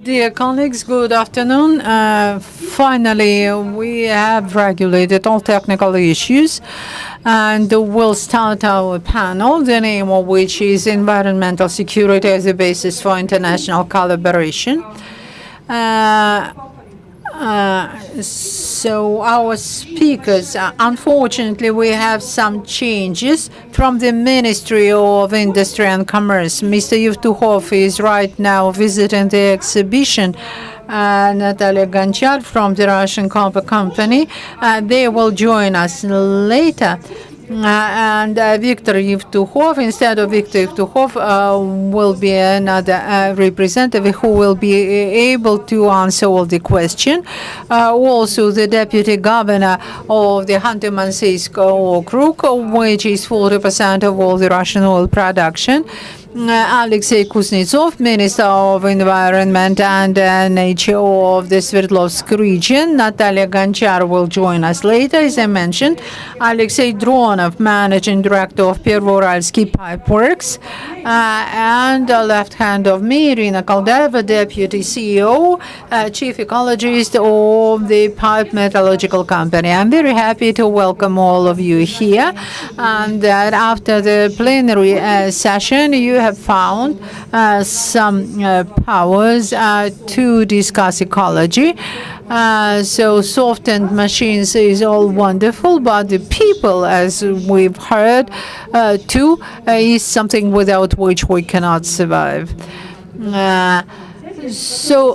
Dear colleagues, good afternoon. Finally, we have regulated all technical issues, and we'll start our panel, the name of which is Environmental Security as a Basis for International Collaboration. So our speakers, unfortunately, we have some changes from the Ministry of Industry and Commerce. Mr. Yevtukhov is right now visiting the exhibition. Natalia Gonchar from the Russian company. They will join us later. And Viktor Yevtukhov, instead of Viktor Yevtukhov, will be another representative who will be able to answer all the questions. Also, the deputy governor of the Khanty-Mansiysk okrug, which is 40% of all the Russian oil production. Alexei Kuznetsov, Minister of Environment and Nature of the Sverdlovsk region. Natalia Gonchar will join us later, as I mentioned. Alexei Dronov, Managing Director of Pervouralsky Pipeworks. And left hand of me, Irina Koldeva, Deputy CEO, Chief Ecologist of the Pipe Metallurgical Company. I'm very happy to welcome all of you here. And that after the plenary session, you have found some powers to discuss ecology. So softened machines is all wonderful, but the people, as we've heard, too, is something without which we cannot survive. So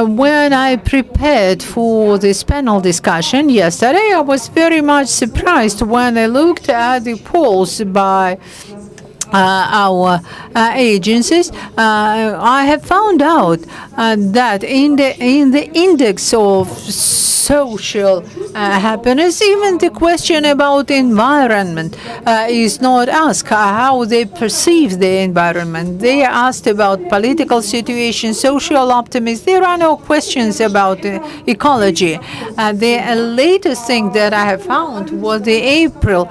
when I prepared for this panel discussion yesterday, I was very much surprised when I looked at the polls by our agencies. I have found out that in the index of social happiness, even the question about environment is not asked, how they perceive the environment. They are asked about political situation, social optimism. There are no questions about ecology. The latest thing that I have found was the April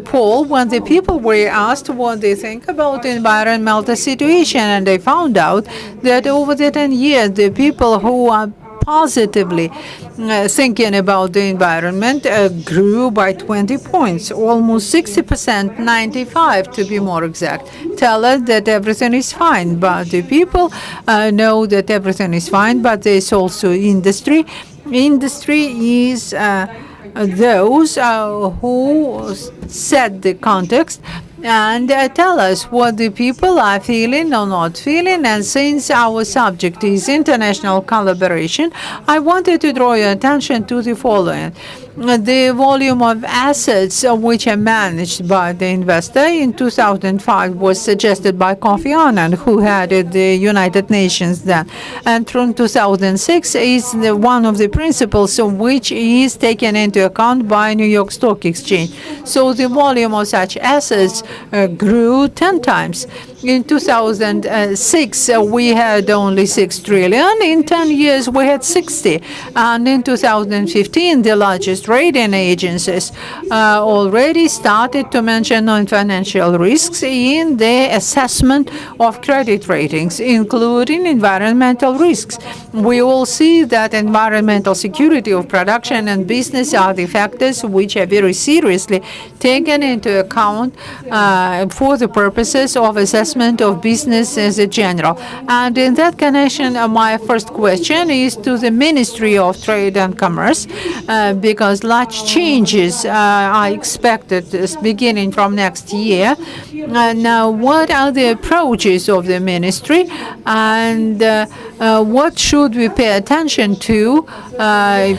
poll, when the people were asked what they think about the environmental situation, and they found out that over the 10 years, the people who are positively thinking about the environment grew by 20 points, almost 60%, 95 to be more exact, tell us that everything is fine. But the people know that everything is fine, but there's also industry. Industry is those who set the context and tell us what the people are feeling or not feeling. And since our subject is international collaboration, I wanted to draw your attention to the following. The volume of assets which are managed by the investor in 2005 was suggested by Kofi Annan, who headed the United Nations then. And from 2006 is one of the principles of which is taken into account by New York Stock Exchange. So the volume of such assets grew 10 times. In 2006, we had only 6 trillion. In 10 years, we had 60. And in 2015, the largest rating agencies already started to mention non-financial risks in the assessment of credit ratings, including environmental risks. We all see that environmental security of production and business are the factors which are very seriously taken into account for the purposes of assessment of business as a general. And in that connection, my first question is to the Ministry of Trade and Commerce, because large changes are expected beginning from next year. Now, what are the approaches of the ministry, and what should we pay attention to,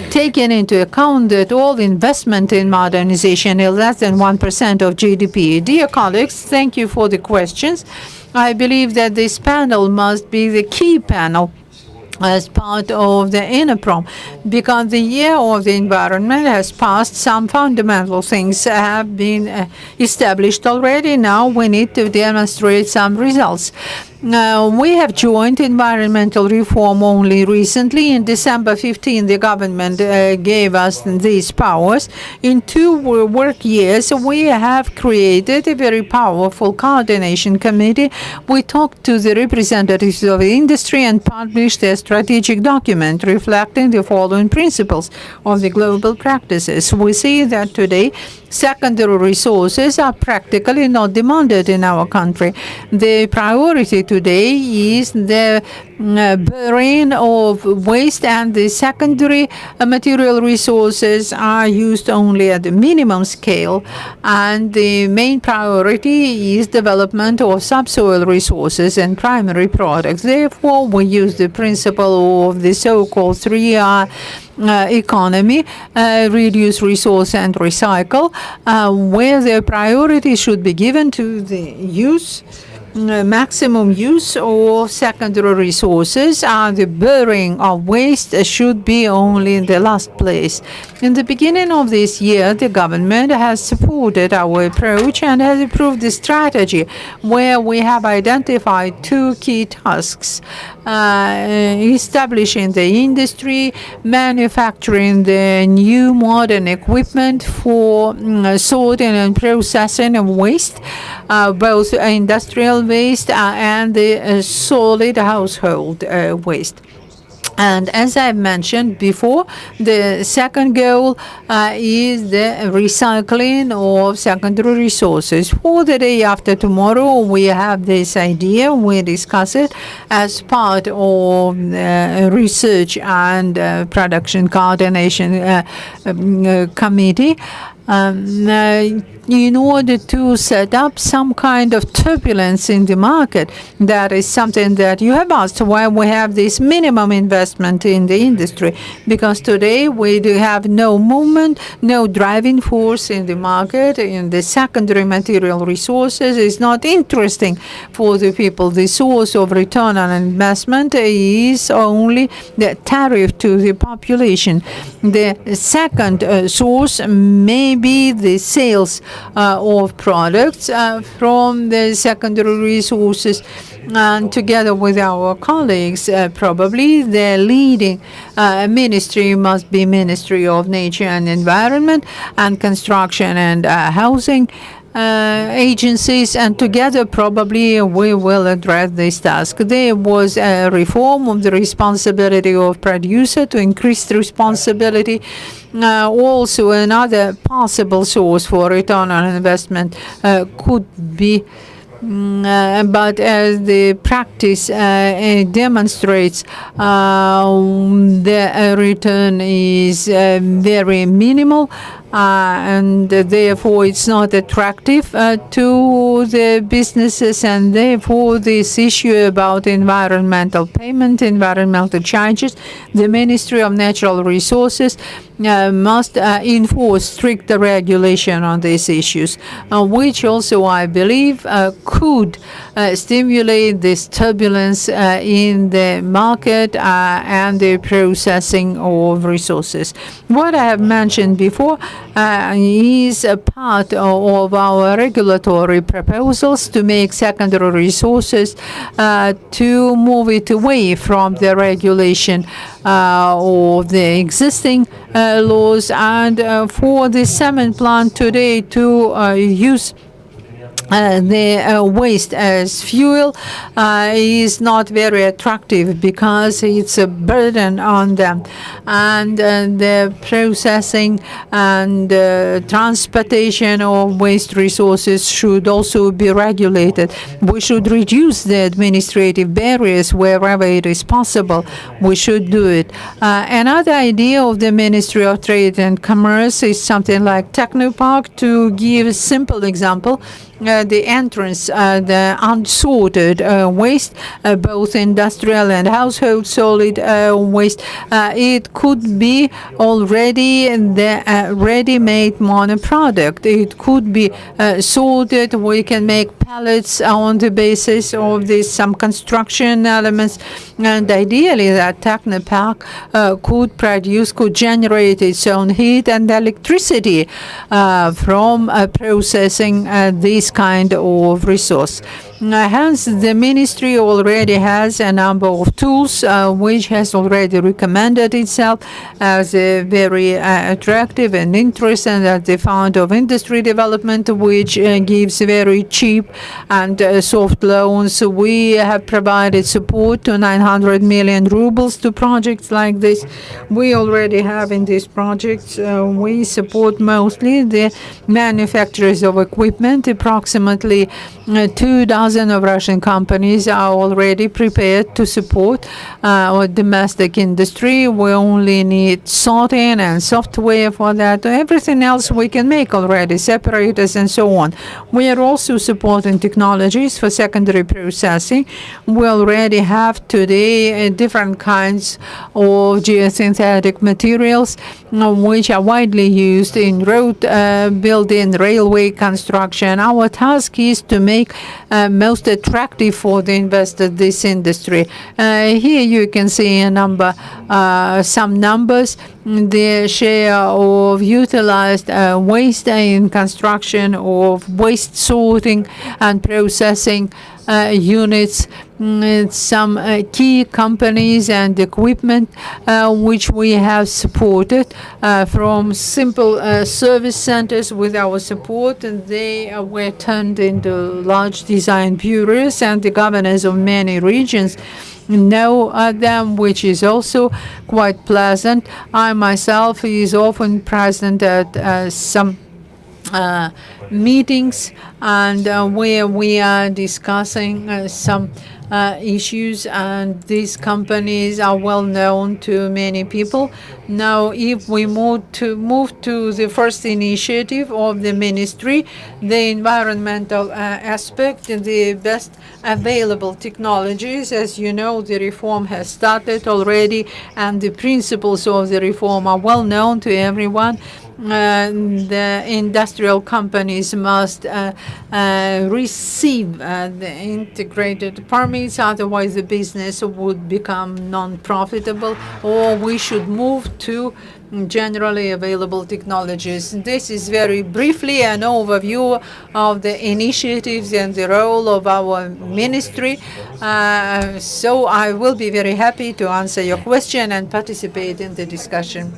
taking into account that all investment in modernization is less than 1% of GDP? Dear colleagues, thank you for the questions. I believe that this panel must be the key panel as part of the Innoprom, because the year of the environment has passed. Some fundamental things have been established already. Now we need to demonstrate some results. We have joined environmental reform only recently. In December 15, the government gave us these powers. In 2 work years, we have created a very powerful coordination committee. We talked to the representatives of the industry and published a strategic document reflecting the following principles of the global practices. We see that today secondary resources are practically not demanded in our country. The priority today is the burying of waste, and the secondary material resources are used only at the minimum scale, and the main priority is development of subsoil resources and primary products. Therefore, we use the principle of the so-called 3R economy, reduce, resource, and recycle, where the priority should be given to the maximum use of secondary resources, and the burying of waste should be only in the last place. In the beginning of this year, the government has supported our approach and has approved the strategy where we have identified 2 key tasks: establishing the industry, manufacturing the new modern equipment for sorting and processing of waste, both industrial waste and the solid household waste. And as I mentioned before, the second goal is the recycling of secondary resources. For the day after tomorrow, we have this idea. We discuss it as part of research and production coordination committee. In order to set up some kind of turbulence in the market. That is something that you have asked, why we have this minimum investment in the industry. Because today we do have no movement, no driving force in the market, in the secondary material resources. Is not interesting for the people. The source of return on investment is only the tariff to the population. The second source may be the sales of products from the secondary resources, and together with our colleagues, probably the leading ministry must be Ministry of Nature and Environment and Construction and Housing agencies, and together probably we will address this task. There was a reform of the responsibility of producer to increase the responsibility. Also, another possible source for return on investment could be but as the practice demonstrates, the return is very minimal, and therefore it's not attractive to the businesses, and therefore this issue about environmental payment, environmental charges, the Ministry of Natural Resources must enforce stricter regulation on these issues, which also I believe could stimulate this turbulence in the market and the processing of resources. What I have mentioned before is a part of our regulatory proposals to make secondary resources to move it away from the regulation of the existing laws, and for the cement plant today to use the waste as fuel is not very attractive because it's a burden on them, and the processing and transportation of waste resources should also be regulated. We should reduce the administrative barriers wherever it is possible. We should do it. Another idea of the Ministry of Trade and Commerce is something like Technopark. To give a simple example, the entrance, the unsorted waste, both industrial and household solid waste, it could be already the ready-made monoproduct. It could be sorted. We can make pallets on the basis of this, some construction elements, and ideally that Technopark could generate its own heat and electricity from processing these kind of resource. Hence, the ministry already has a number of tools which has already recommended itself as very attractive and interesting at the Fund of Industry Development, which gives very cheap and soft loans. We have provided support to 900 million rubles to projects like this. We already have in these projects, we support mostly the manufacturers of equipment. Approximately 2,000 of Russian companies are already prepared to support our domestic industry. We only need sorting and software for that. Everything else we can make already, separators and so on. We are also supporting technologies for secondary processing. We already have today different kinds of geosynthetic materials which are widely used in road building, railway construction. Our task is to make most attractive for the investor this industry. Here you can see a number, some numbers. The share of utilized waste in construction, of waste sorting and processing units, some key companies and equipment which we have supported from simple service centers with our support, and they were turned into large design bureaus, and the governors of many regions know them, which is also quite pleasant. I myself is often present at some meetings and where we are discussing some issues, and these companies are well known to many people. Now, if we move to the first initiative of the ministry, the environmental aspect, the best available technologies. As you know, the reform has started already, and the principles of the reform are well known to everyone. The industrial companies must receive the integrated permits, otherwise the business would become non-profitable, or we should move to generally available technologies. This is very briefly an overview of the initiatives and the role of our ministry. So I will be very happy to answer your question and participate in the discussion.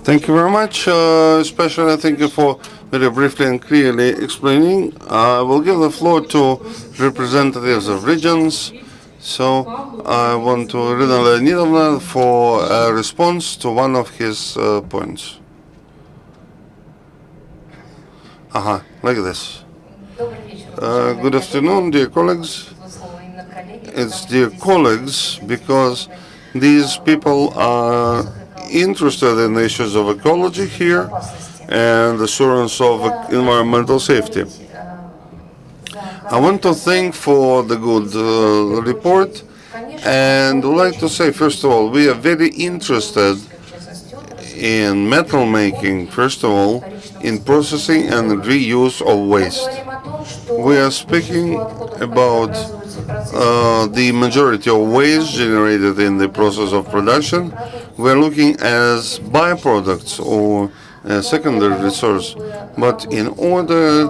Thank you very much, especially thank you for very briefly and clearly explaining. I will give the floor to representatives of regions. So I want to Irina Leonidovna for a response to one of his points. Like this. Good afternoon, dear colleagues. It's dear colleagues because these people are interested in the issues of ecology here and assurance of environmental safety. I want to thank for the good report, and would like to say, first of all, we are very interested in metal making, first of all, in processing and reuse of waste. We are speaking about the majority of waste generated in the process of production. We're looking as byproducts or a secondary resource, but in order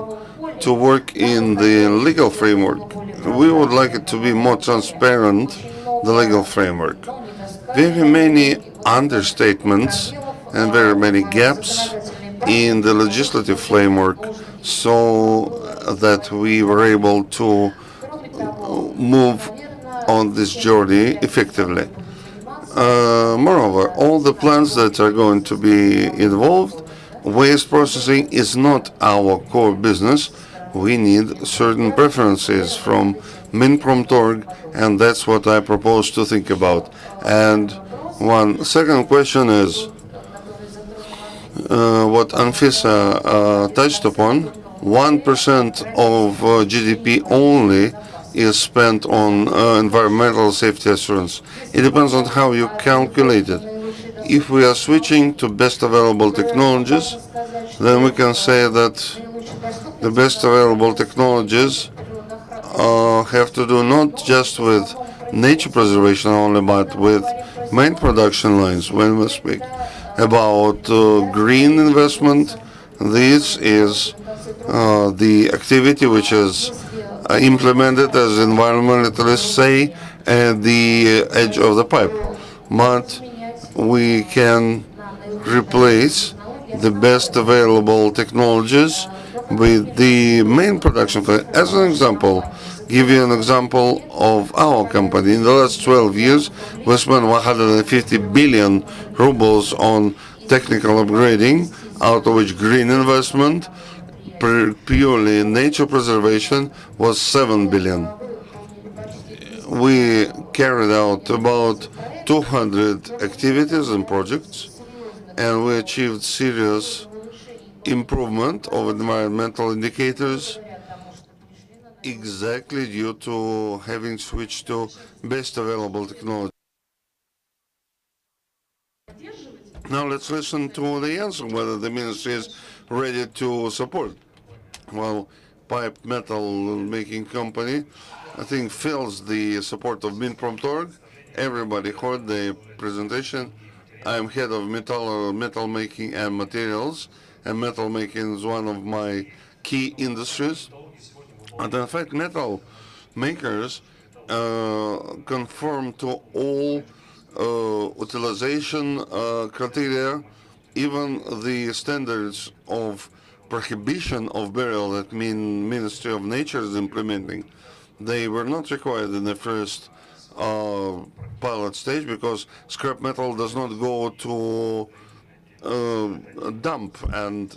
to work in the legal framework, we would like it to be more transparent, the legal framework. Very many understatements and very many gaps in the legislative framework, so that we were able to move on this journey effectively. Moreover, all the plants that are going to be involved, waste processing is not our core business. We need certain preferences from Minprom.org, and that's what I propose to think about. And one second question is what Anfisa touched upon. 1% of GDP only is spent on environmental safety assurance. It depends on how you calculate it. If we are switching to best available technologies, then we can say that the best available technologies have to do not just with nature preservation only, but with main production lines. When we speak about green investment, this is the activity which is implemented, as environmentalists say, at the edge of the pipe. But we can replace the best available technologies with the main production. As an example, give you an example of our company. In the last 12 years, we spent 150 billion rubles on technical upgrading, out of which green investment, purely nature preservation, was 7 billion. We carried out about 200 activities and projects, and we achieved serious improvement of environmental indicators exactly due to having switched to best available technology. Now let's listen to the answer whether the ministry is ready to support. Well, pipe metal making company, I think, feels the support of Minprom. Everybody heard the presentation. I'm head of metal making and materials, and metal making is one of my key industries. And in fact, metal makers conform to all utilization criteria, even the standards of prohibition of burial that Ministry of Nature is implementing. They were not required in the first pilot stage because scrap metal does not go to dump, and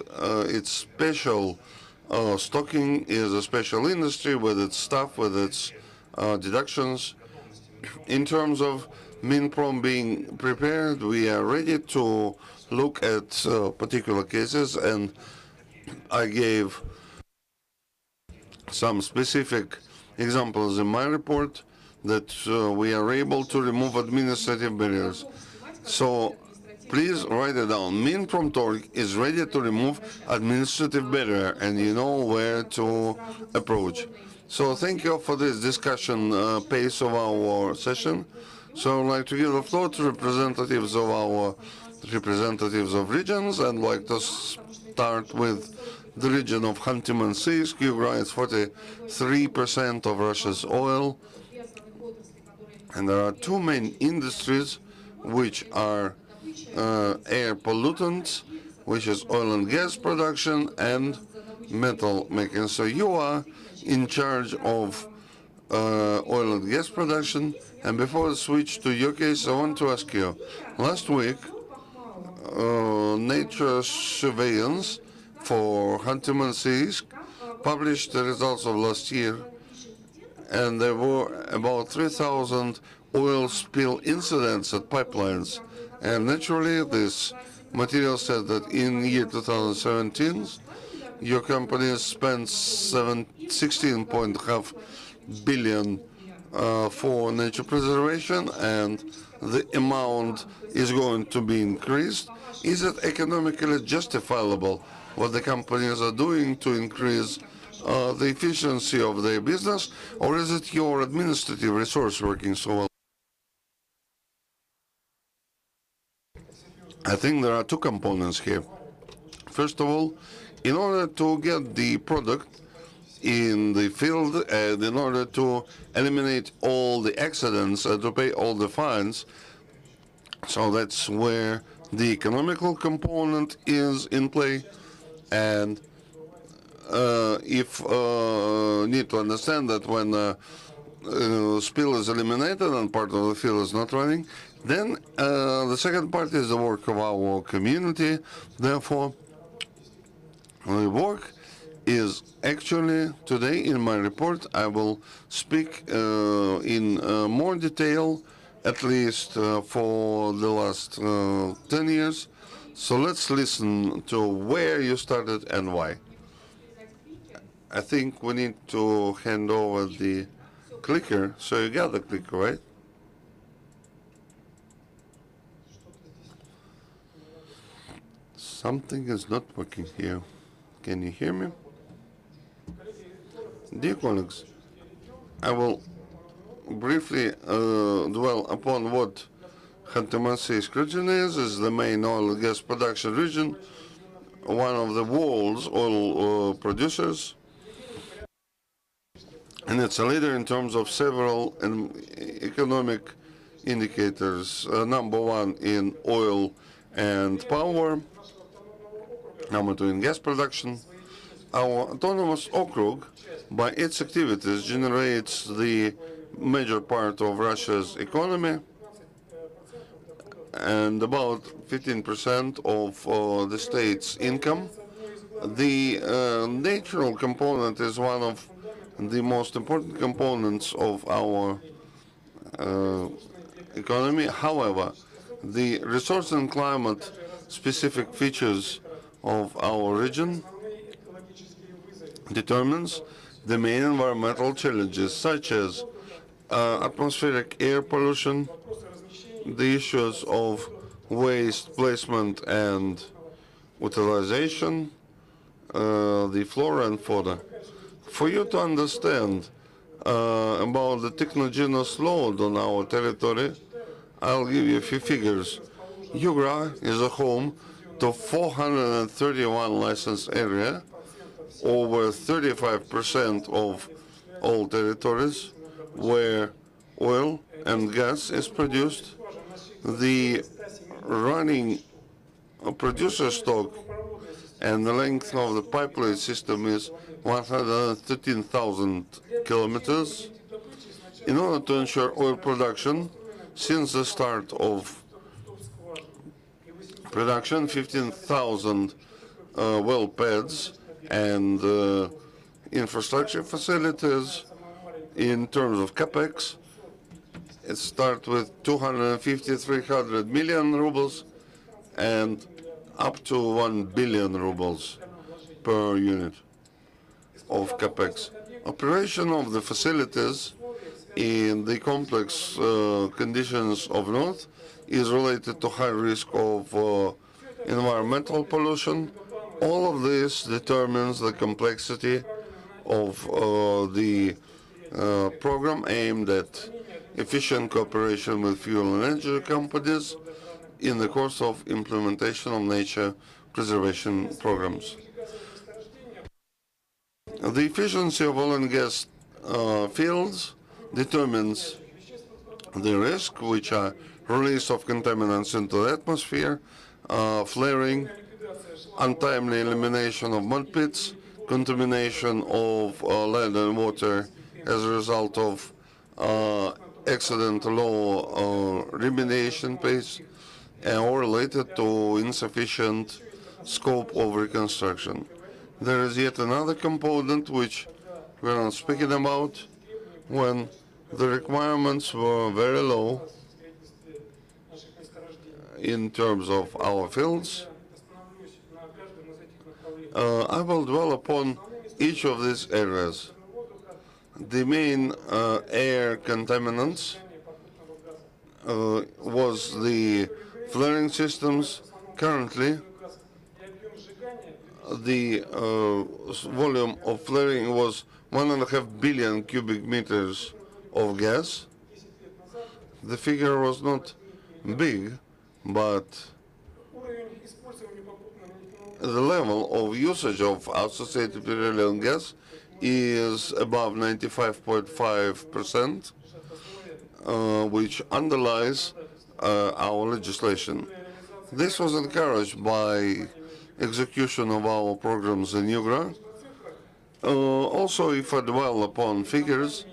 its special stocking is a special industry with its staff, with its deductions. In terms of Minprom being prepared, we are ready to look at particular cases, and I gave some specific examples in my report that we are able to remove administrative barriers. So please write it down. Minprom is ready to remove administrative barrier, and you know where to approach. So thank you for this discussion pace of our session. So I'd like to give the floor to representatives of regions, and like to start with the region of Khanty-Mansiysk. Ukraine is 43% of Russia's oil, and there are two main industries which are air pollutants, which is oil and gas production and metal making. So you are in charge of oil and gas production. And before I switch to your case, I want to ask you, last week, Nature Surveillance for Khanty-Mansiysk published the results of last year, and there were about 3,000 oil spill incidents at pipelines. And naturally, this material said that in year 2017, your company spent 16.5 billion for nature preservation, and the amount is going to be increased. Is it economically justifiable what the companies are doing to increase the efficiency of their business, or is it your administrative resource working so well? I think there are two components here. First of all, in order to get the product in the field and in order to eliminate all the accidents and to pay all the fines, so that's where the economical component is in play. And if need to understand that when spill is eliminated and part of the field is not running, then the second part is the work of our community. Therefore, the work is actually today in my report. I will speak in more detail, at least for the last 10 years. So let's listen to where you started and why. I think we need to hand over the clicker. So you got the clicker, right? Something is not working here. Can you hear me? Dear colleagues, I will briefly dwell upon what Khanty-Mansiysk region is the main oil and gas production region, one of the world's oil producers. and it's a leader in terms of several economic indicators. Number one in oil and power, number two in gas production. Our autonomous okrug, by its activities, generates the major part of Russia's economy, and about 15% of the state's income. The natural component is one of the most important components of our economy. However, the resource and climate specific features of our region determines the main environmental challenges, such as atmospheric air pollution, the issues of waste placement and utilization, the flora and fauna. For you to understand about the technogenous load on our territory, I'll give you a few figures. Yugra is a home to 431 licensed area, over 35% of all territories where oil and gas is produced. The running producer stock and the length of the pipeline system is 113,000 kilometers. In order to ensure oil production, since the start of production, 15,000 well pads and infrastructure facilities. In terms of capex, it starts with 250-300 million rubles and up to 1 billion rubles per unit of capex. Operation of the facilities in the complex conditions of North is related to high risk of environmental pollution. All of this determines the complexity of the program aimed at efficient cooperation with fuel and energy companies in the course of implementation of nature preservation programs. The efficiency of oil and gas fields determines the risk, which are release of contaminants into the atmosphere, flaring, untimely elimination of mud pits, contamination of land and water as a result of accident low remediation pace, or related to insufficient scope of reconstruction. There is yet another component which we are not speaking about. When the requirements were very low in terms of our fields, I will dwell upon each of these areas. The main air contaminants was the flaring systems. Currently, the volume of flaring was 1.5 billion cubic meters of gas. The figure was not big, but the level of usage of associated petroleum gas is above 95.5%, which underlies our legislation. This was encouraged by execution of our programs in Yugra. Also, if I dwell upon figures,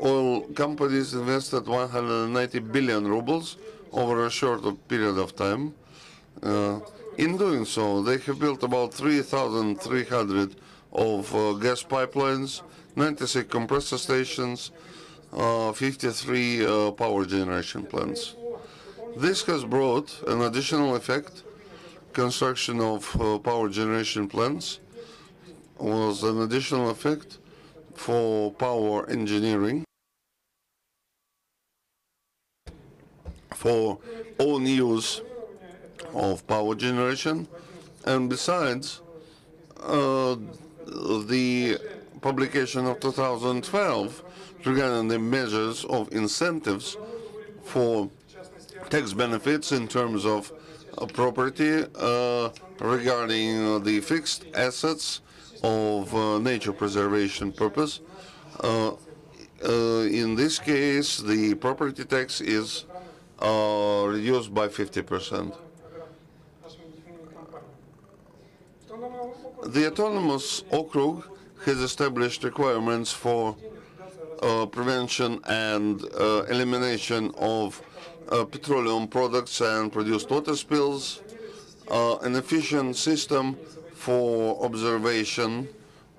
oil companies invested 190 billion rubles over a short period of time. In doing so, they have built about 3,300 of gas pipelines, 96 compressor stations, 53 power generation plants. This has brought an additional effect. Construction of power generation plants was an additional effect for power engineering, for own use of power generation, and besides the publication of 2012 regarding the measures of incentives for tax benefits in terms of property regarding the fixed assets of nature preservation purpose. In this case, the property tax is reduced by 50%. The autonomous okrug has established requirements for prevention and elimination of petroleum products and produced water spills, an efficient system for observation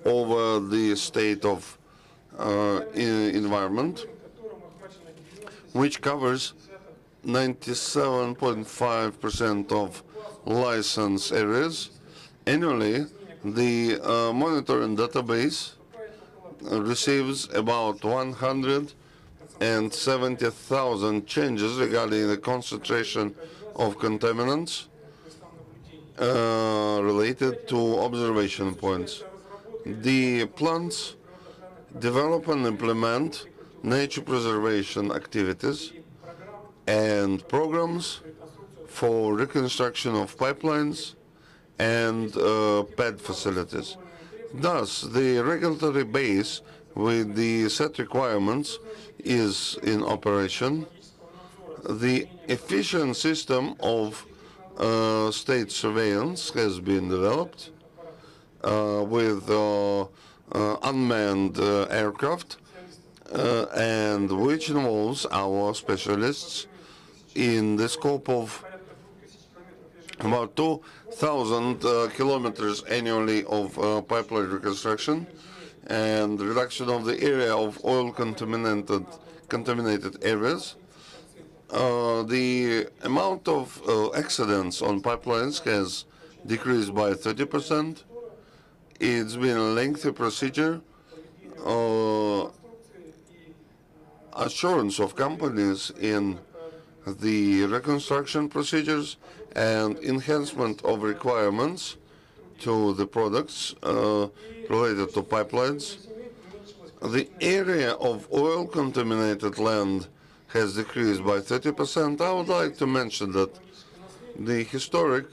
over the state of environment, which covers 97.5% of licensed areas. Annually, the monitoring database receives about 170,000 changes regarding the concentration of contaminants related to observation points. The plants develop and implement nature preservation activities and programs for reconstruction of pipelines and PED facilities. Thus, the regulatory base with the set requirements is in operation. The efficient system of state surveillance has been developed with unmanned aircraft and which involves our specialists in the scope of about 2,000 kilometers annually of pipeline reconstruction and reduction of the area of oil contaminated areas. The amount of accidents on pipelines has decreased by 30%. It's been a lengthy procedure. Assurance of companies in the reconstruction procedures and enhancement of requirements to the products related to pipelines. The area of oil contaminated land has decreased by 30%. I would like to mention that the historic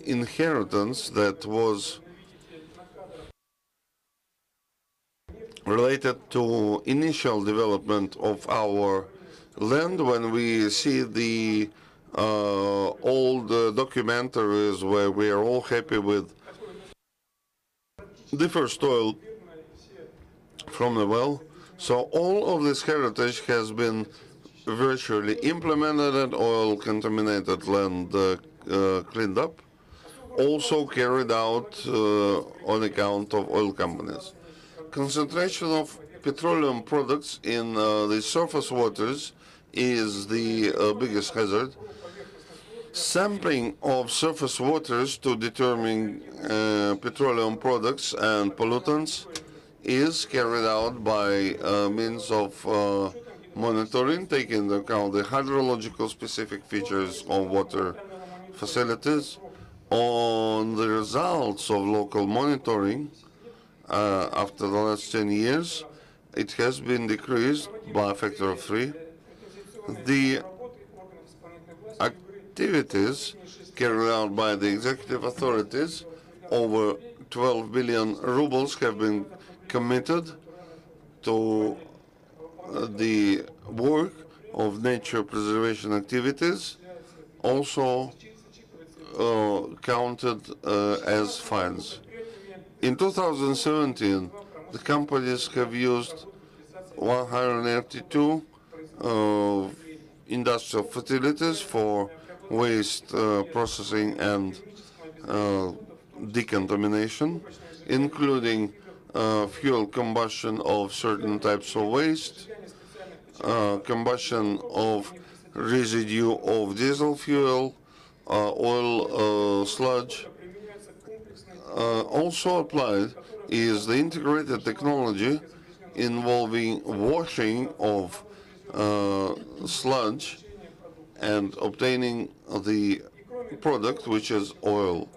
inheritance that was related to initial development of our land, when we see the old documentaries where we are all happy with the first oil from the well. So all of this heritage has been virtually implemented and oil contaminated land cleaned up, also carried out on account of oil companies. Concentration of petroleum products in the surface waters is the biggest hazard. Sampling of surface waters to determine petroleum products and pollutants is carried out by means of monitoring, taking into account the hydrological specific features of water facilities. On the results of local monitoring, after the last 10 years, it has been decreased by a factor of 3. The activities carried out by the executive authorities, over 12 billion rubles have been committed to the work of nature preservation activities, also counted as fines. In 2017, the companies have used 182 industrial facilities for waste processing and decontamination, including fuel combustion of certain types of waste, combustion of residue of diesel fuel, oil sludge. Also applied is the integrated technology involving washing of sludge and obtaining the product, which is oil.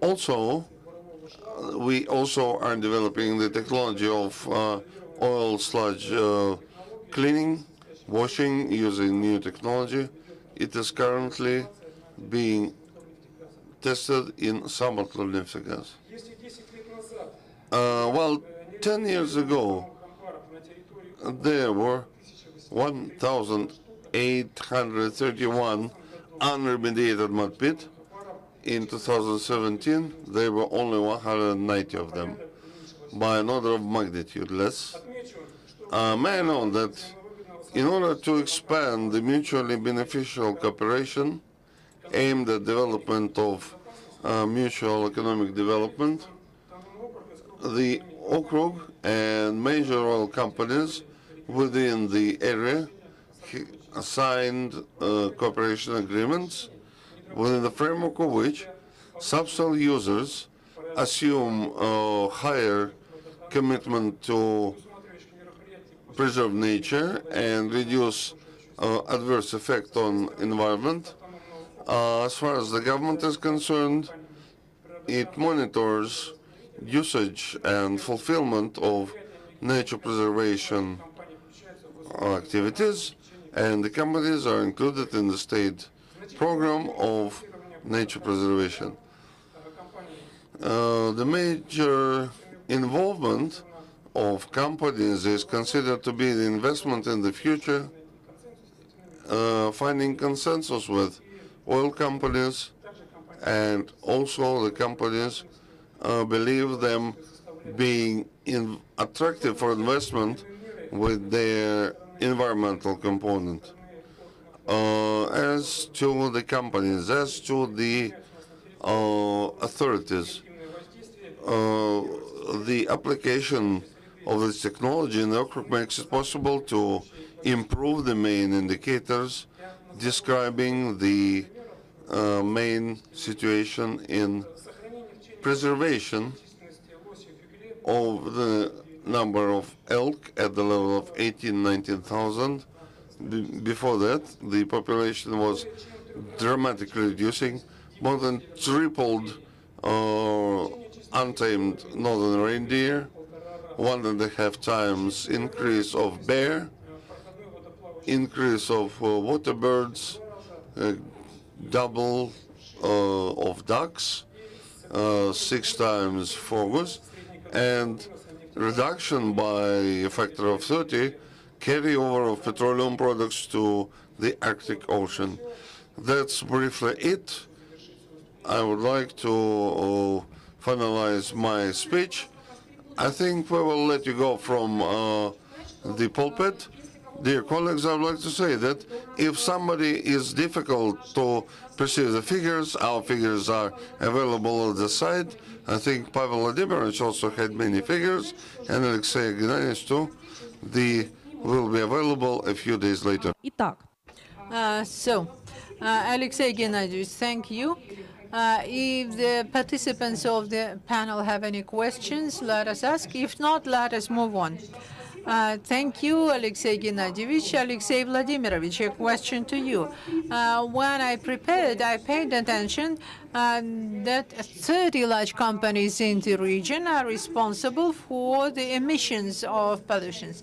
Also, we also are developing the technology of oil sludge cleaning, washing using new technology. It is currently being tested in Samatlo Neftegas. Well, 10 years ago, there were 1,831 unremediated mud pits. In 2017, there were only 190 of them, by an order of magnitude less. May I know that in order to expand the mutually beneficial cooperation aimed at development of mutual economic development, the okrug and major oil companies within the area signed cooperation agreements within the framework of which subsoil users assume a higher commitment to preserve nature and reduce adverse effect on environment. As far as the government is concerned, it monitors usage and fulfillment of nature preservation activities, and the companies are included in the state program of nature preservation. The major involvement of companies is considered to be the investment in the future, finding consensus with oil companies, and also the companies believe them being attractive for investment with their environmental component. As to the companies, as to the authorities, the application of this technology in the okrug makes it possible to improve the main indicators describing the main situation in preservation of the number of elk at the level of 19,000. Before that, the population was dramatically reducing, more than tripled untamed northern reindeer, 1.5 times increase of bear, increase of water birds, double of ducks, 6 times frogs, and reduction by a factor of 30 carryover of petroleum products to the Arctic Ocean. That's briefly it. I would like to finalize my speech. I think we will let you go from the pulpit. Dear colleagues, I would like to say that if somebody is difficult to perceive the figures, our figures are available at the side. I think Pavel Vladimirovich also had many figures, and Alexei too. They will be available a few days later. Alexei Gennadievich, thank you. If the participants of the panel have any questions, let us ask. If not, let us move on. Thank you, Alexei Gennadievich. Alexei Vladimirovich, a question to you. When I prepared, I paid attention that 30 large companies in the region are responsible for the emissions of pollutions.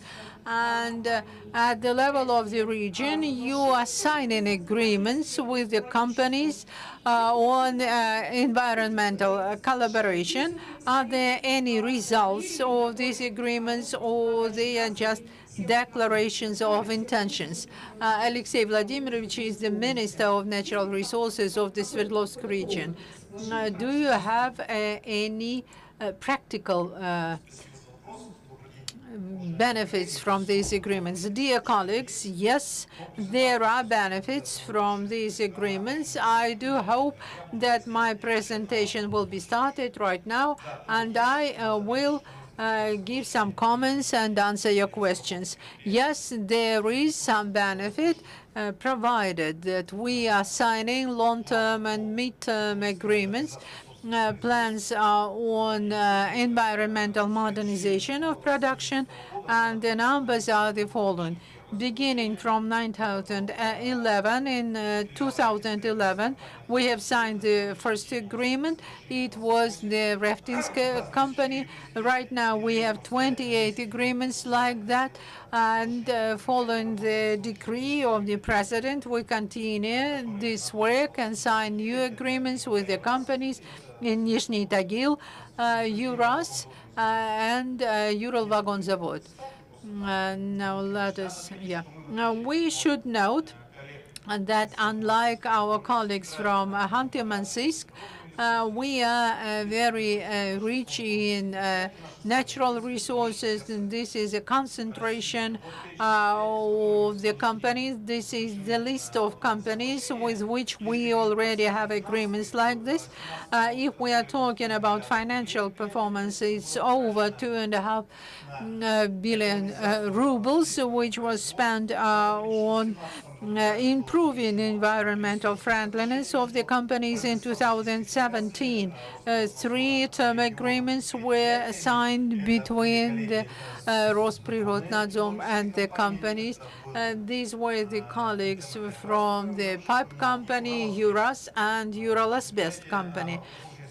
And at the level of the region, you are signing agreements with the companies on environmental collaboration. Are there any results of these agreements, or they are just declarations of intentions? Alexei Vladimirovich is the Minister of Natural Resources of the Sverdlovsk region. Do you have any practical benefits from these agreements? Dear colleagues, yes, there are benefits from these agreements. I do hope that my presentation will be started right now, and I will give some comments and answer your questions. Yes, there is some benefit provided that we are signing long-term and mid-term agreements. Plans on environmental modernization of production, and the numbers are the following. Beginning from 2011, in 2011, we have signed the first agreement. It was the Reftinsk company. Right now, we have 28 agreements like that. And following the decree of the president, we continue this work and sign new agreements with the companies in Nizhny Tagil, Uras, and Uralvagonzavod. Now let us, Now we should note that unlike our colleagues from Khanty-Mansiysk, we are very rich in natural resources, and this is a concentration of the companies. This is the list of companies with which we already have agreements like this. If we are talking about financial performance, it's over 2.5 billion rubles, which was spent on improving environmental friendliness of the companies in 2017. 3 term agreements were signed between the Rosprirodnadzor and the companies. These were the colleagues from the pipe company, Uras, and Uralsbest company.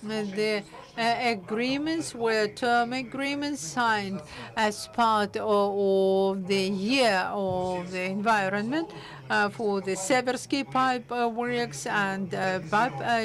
The agreements were term agreements signed as part of the year of the environment for the Seversky Pipe Works and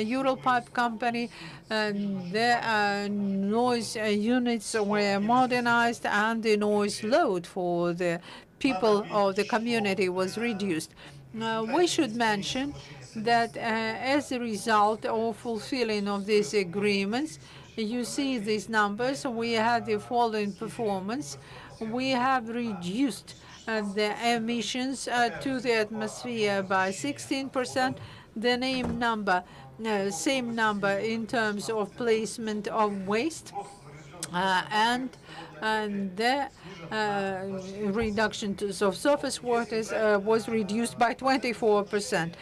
Ural Pipe Company. The noise units were modernized and the noise load for the people of the community was reduced. We should mention that as a result of fulfilling of these agreements, you see these numbers, we had the following performance. We have reduced the emissions to the atmosphere by 16%, the same number in terms of placement of waste, and the reduction of surface waters was reduced by 24%.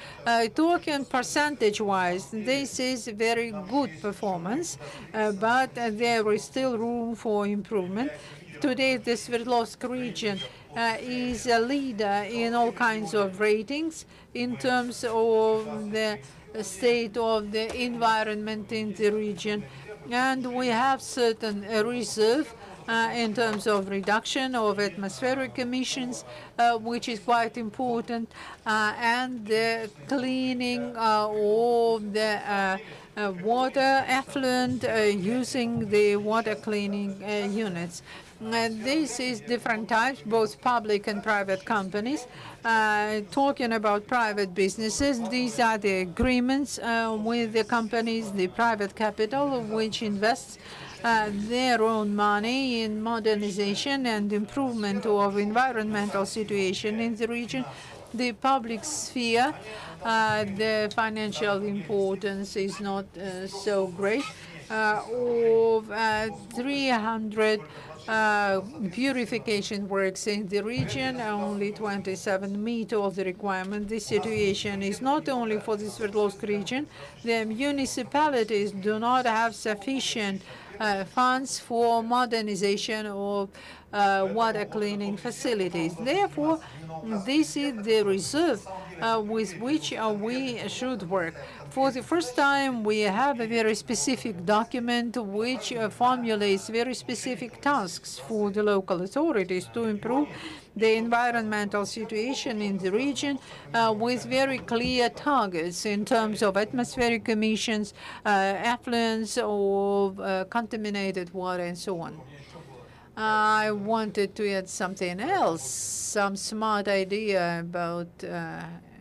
Talking percentage-wise, this is very good performance, but there is still room for improvement. Today, the Sverdlovsk region is a leader in all kinds of ratings in terms of the state of the environment in the region. And we have certain reserve in terms of reduction of atmospheric emissions, which is quite important, and the cleaning of the water effluent using the water cleaning units. This is different types, both public and private companies. Talking about private businesses, these are the agreements with the companies, the private capital, which invests their own money in modernization and improvement of environmental situation in the region. The public sphere, the financial importance is not so great. Of 300 purification works in the region, only 27 meet all the requirement. This situation is not only for the Sverdlovsk region. The municipalities do not have sufficient funds for modernization of water cleaning facilities. Therefore, this is the reserve with which we should work. For the first time, we have a very specific document which formulates very specific tasks for the local authorities to improve the environmental situation in the region with very clear targets in terms of atmospheric emissions, effluents of contaminated water, and so on. I wanted to add something else, some smart idea about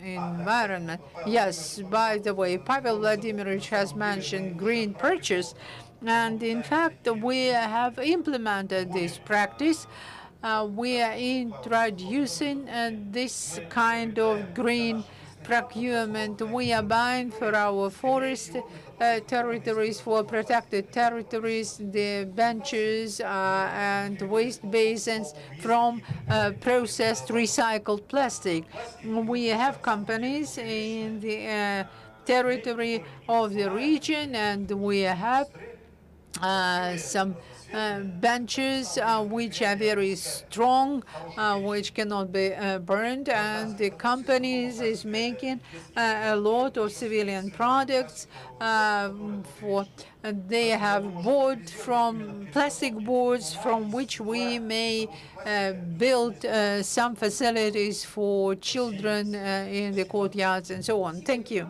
environment. Yes, by the way, Pavel Vladimirovich has mentioned green purchase, and in fact, we have implemented this practice. We are introducing this kind of green procurement. We are buying for our forest territories, for protected territories, the benches and waste basins from processed recycled plastic. We have companies in the territory of the region, and we have some benches which are very strong, which cannot be burned, and the companies is making a lot of civilian products they have board from plastic boards from which we may build some facilities for children in the courtyards and so on. Thank you.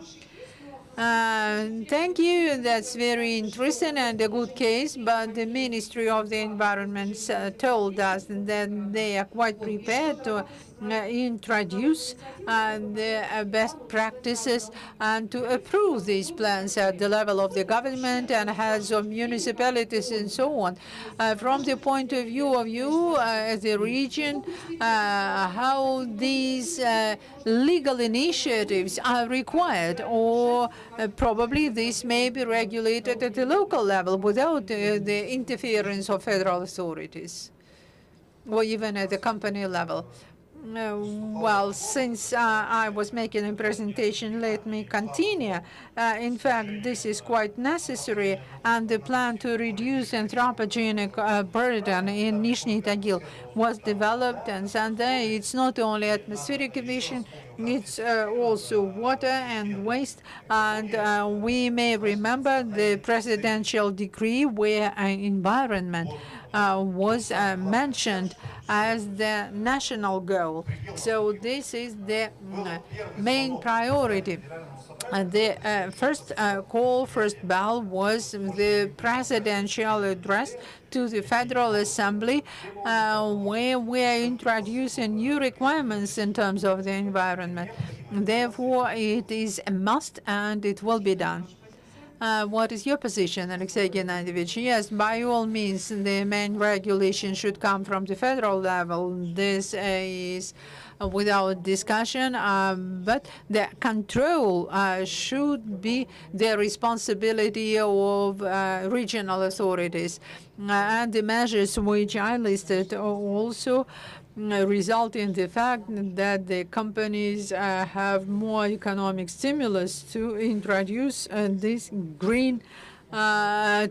Thank you. That's very interesting and a good case. But the Ministry of the Environment told us that they are quite prepared to introduce the best practices and to approve these plans at the level of the government and heads of municipalities and so on. From the point of view of you as a region, how these legal initiatives are required, or probably this may be regulated at the local level without the interference of federal authorities, or even at the company level. Well, since I was making a presentation, let me continue. In fact, this is quite necessary, and the plan to reduce anthropogenic burden in Nizhny Tagil was developed, and Sunday it's not only atmospheric emission, it's also water and waste, and we may remember the presidential decree where environment was mentioned as the national goal. So this is the main priority. The first bell was the presidential address to the Federal Assembly, where we are introducing new requirements in terms of the environment. Therefore, it is a must, and it will be done. What is your position, Alexei Gennadievich? Yes, by all means, the main regulation should come from the federal level. This is without discussion, but the control should be the responsibility of regional authorities. And the measures which I listed also result in the fact that the companies have more economic stimulus to introduce these green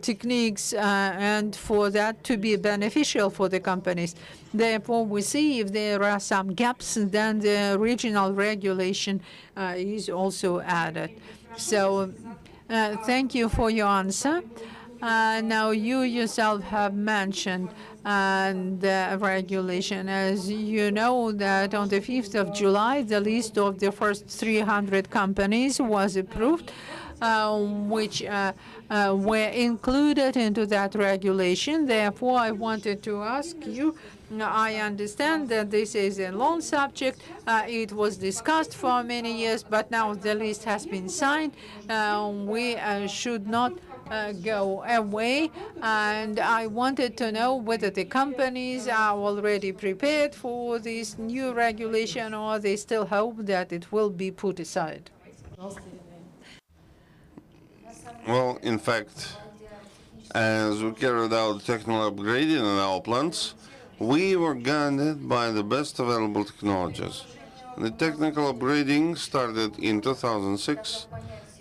techniques and for that to be beneficial for the companies. Therefore, we see if there are some gaps, then the regional regulation is also added. So thank you for your answer. Now, you yourself have mentioned the regulation. As you know, that on the 5th of July, the list of the first 300 companies was approved, which were included into that regulation. Therefore, I wanted to ask you, I understand that this is a long subject. It was discussed for many years, but now the list has been signed. We should not go away, and I wanted to know whether the companies are already prepared for this new regulation, or they still hope that it will be put aside. Well, in fact, as we carried out technical upgrading in our plants, we were guided by the best available technologies. The technical upgrading started in 2006,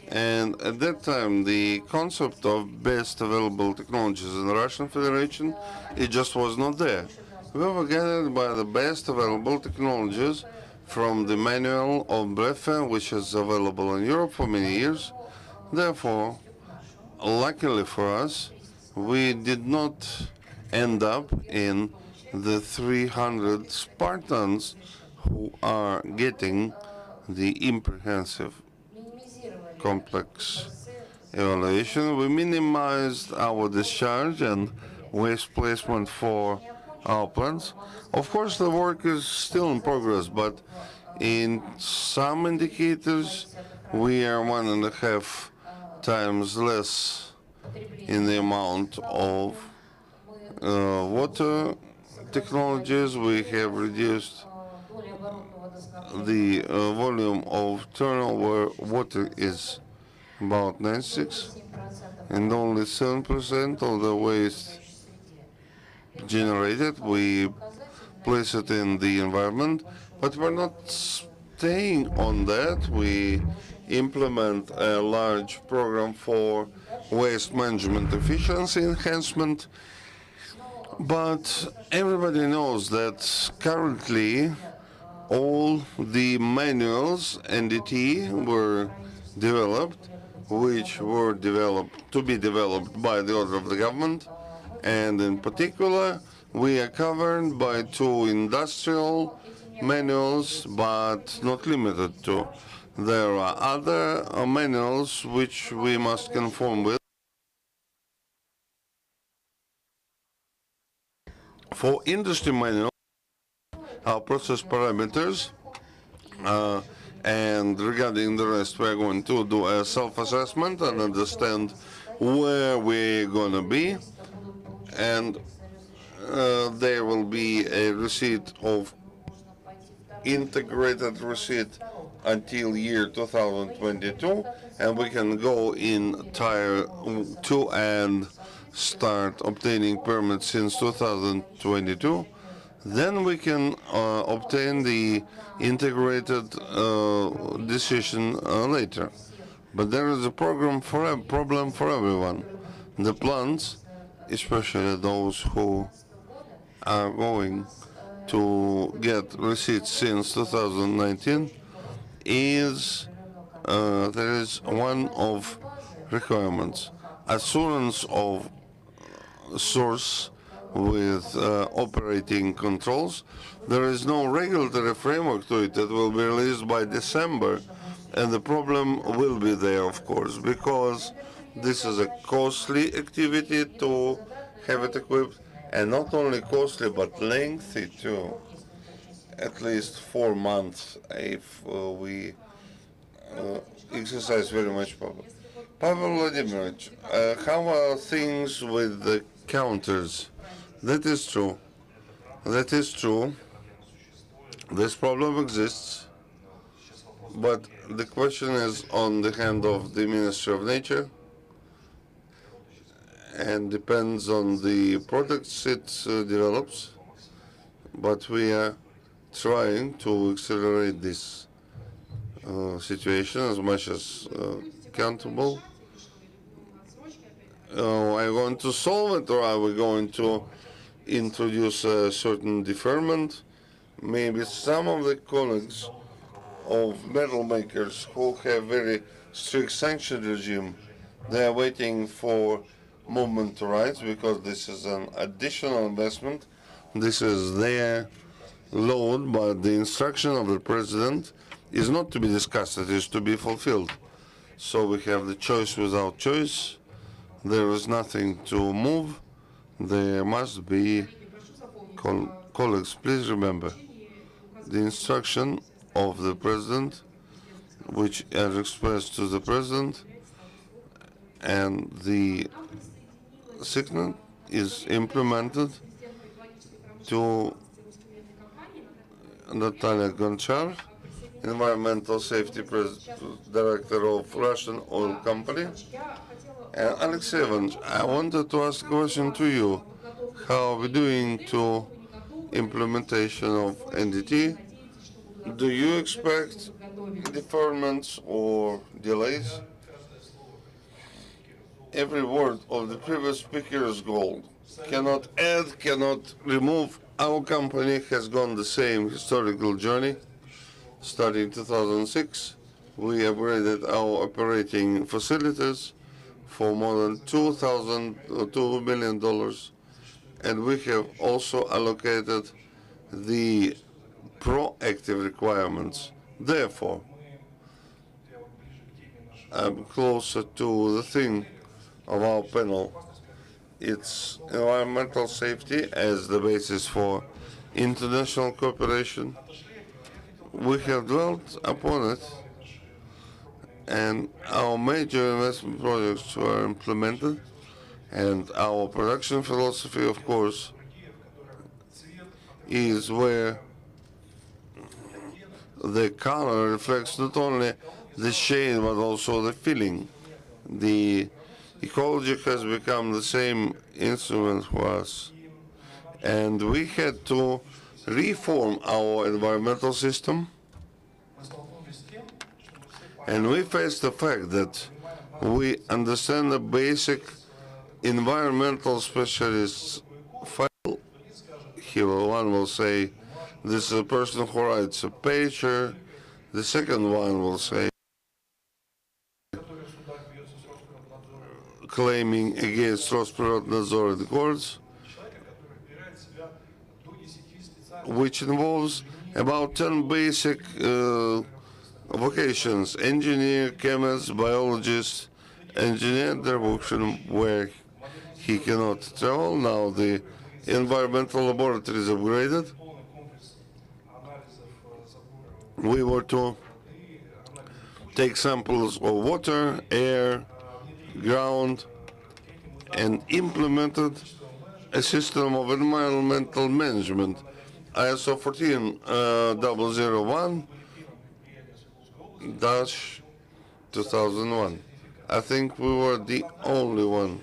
and at that time the concept of best available technologies in the Russian Federation, it just was not there. We were guided by the best available technologies from the manual of BREFA, which is available in Europe for many years. Therefore, luckily for us, we did not end up in the 300 Spartans who are getting the comprehensive complex evaluation. We minimized our discharge and waste placement for our plants. Of course, the work is still in progress, but in some indicators, we are 1.5 times less in the amount of water technologies. We have reduced the volume of turnover. Water is about 96, and only 7% of the waste generated we place it in the environment. But we're not staying on that. We implement a large program for waste management efficiency enhancement. But everybody knows that currently all the manuals NDT were developed, which were developed to be developed by the order of the government, and in particular we are covered by 2 industrial manuals, but not limited to. There are other manuals which we must conform with. For industry manual, our process parameters, and regarding the rest, we're going to do a self-assessment and understand where we're going to be, and there will be a receipt of integrated receipt until year 2022, and we can go in tier 2 and start obtaining permits since 2022. Then we can obtain the integrated decision later. But there is a problem for everyone. The plants, especially those who are going to get receipts since 2019, is there is one of requirements: assurance of source with operating controls. There is no regulatory framework to it that will be released by December, and the problem will be there, of course, because this is a costly activity to have it equipped, and not only costly but lengthy too. At least 4 months if we exercise very much power. Pavel Vladimirovich, how are things with the counters? That is true. That is true. This problem exists, but the question is on the hand of the Ministry of Nature and depends on the products it develops. But we are trying to accelerate this situation as much as accountable. Are we going to solve it, or are we going to introduce a certain deferment? Maybe some of the colleagues of metal makers who have very strict sanction regime, they are waiting for movement to rise because this is an additional investment. This is their load, but the instruction of the president is not to be discussed, it is to be fulfilled. So we have the choice without choice. There is nothing to move. There must be, colleagues, please remember, the instruction of the president, which are expressed to the president, and the signal is implemented to Natalia Gonchar, Environmental Safety Director of Russian Oil Company. And Alexei, I wanted to ask a question to you. How are we doing to implementation of NDT? Do you expect deferments or delays? Every word of the previous speaker is gold. Cannot add, cannot remove. Our company has gone the same historical journey. Starting in 2006, we upgraded our operating facilities for more than $2 million, and we have also allocated the proactive requirements. Therefore, I'm closer to the thing of our panel. It's environmental safety as the basis for international cooperation. We have dwelt upon it, and our major investment projects were implemented, and our production philosophy, of course, is where the color reflects not only the shade but also the feeling. The ecology has become the same instrument for us, and we had to reform our environmental system, and we face the fact that we understand the basic environmental specialists file. One will say this is a person who writes a paper. The second one will say claiming against Rosprirotnadzor in the courts, which involves about 10 basic vocations, engineer, chemist, biologist, engineer, their vocation where he cannot travel. Now the environmental laboratory is upgraded. We were to take samples of water, air, ground, and implemented a system of environmental management, ISO 14001-2001. I think we were the only one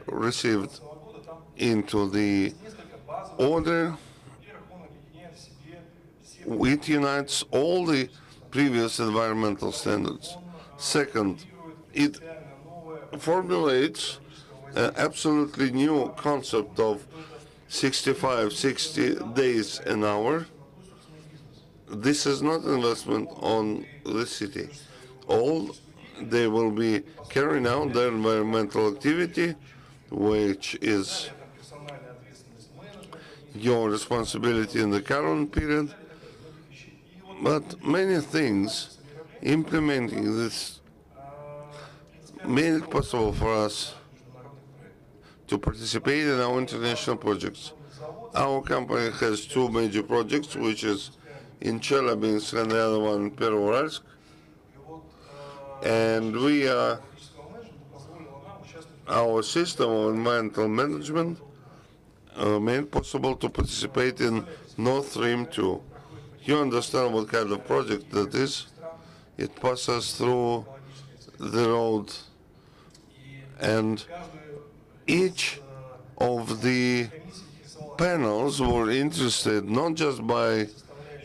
received into the order. It unites all the previous environmental standards. Second, it formulates an absolutely new concept of 60 days an hour. This is not investment on the city. All they will be carrying out their environmental activity, which is your responsibility in the current period. But many things implementing this made it possible for us to participate in our international projects. Our company has two major projects, which is in Chelyabinsk and the other one in Pervouralsk. And our system of environmental management made it possible to participate in Nord Stream 2. You understand what kind of project that is? It passes through the road, and each of the panels were interested not just by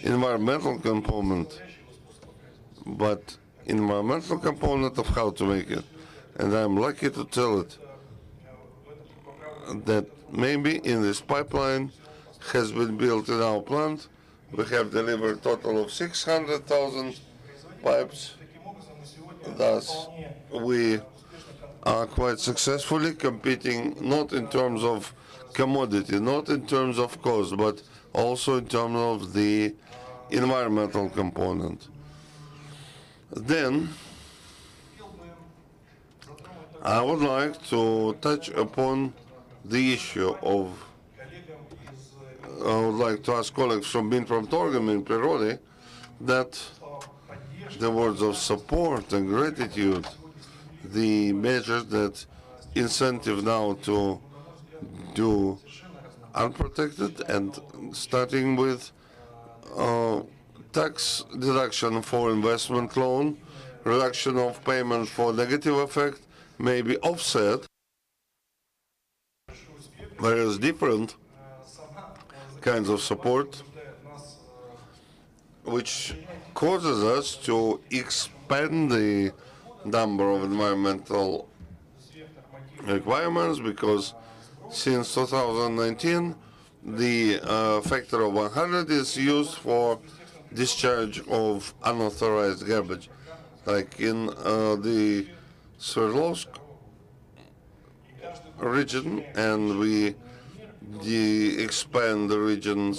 environmental component, but environmental component of how to make it. And I'm lucky to tell it that maybe in this pipeline has been built in our plant. We have delivered a total of 600,000 pipes. Thus, we are quite successfully competing not in terms of commodity, not in terms of cost, but also in terms of the environmental component. Then, I would like to touch upon the issue of, I would like to ask colleagues from Innoprom and Prirode that the words of support and gratitude, the measures that incentive now to do unprotected, and starting with tax deduction for investment loan, reduction of payment for negative effect may be offset, various different kinds of support, which causes us to expand the number of environmental requirements, because since 2019 the factor of 100 is used for discharge of unauthorized garbage, like in the Sverdlovsk region, and we expand the region's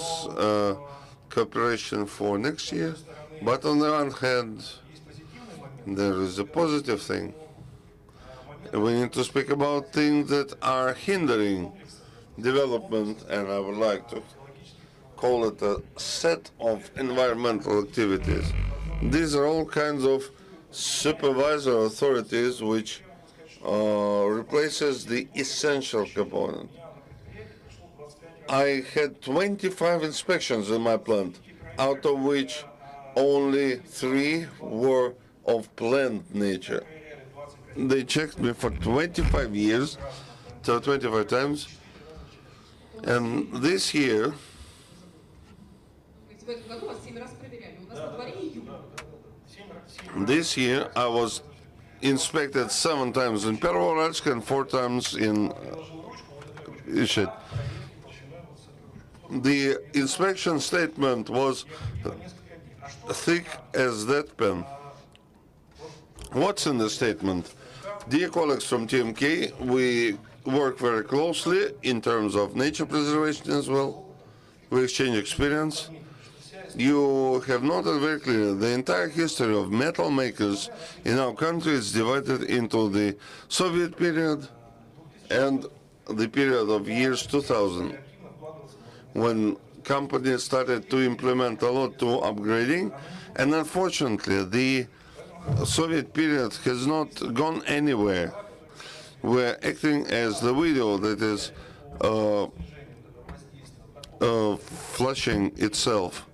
cooperation for next year. But on the one hand, there is a positive thing. We need to speak about things that are hindering development, and I would like to call it a set of environmental activities. These are all kinds of supervisory authorities which replaces the essential component. I had 25 inspections in my plant, out of which only 3 were of planned nature. They checked me for 25 years, so 25 times, and this year I was inspected 7 times in Pervouralsk and 4 times in Ishit. The inspection statement was thick as that pen. What's in the statement? Dear colleagues from TMK, we work very closely in terms of nature preservation as well. We exchange experience. you have noted very clearly the entire history of metal makers in our country is divided into the Soviet period and the period of years 2000, when companies started to implement a lot to upgrading, and unfortunately the Soviet period has not gone anywhere. We're acting as the video that is flushing itself.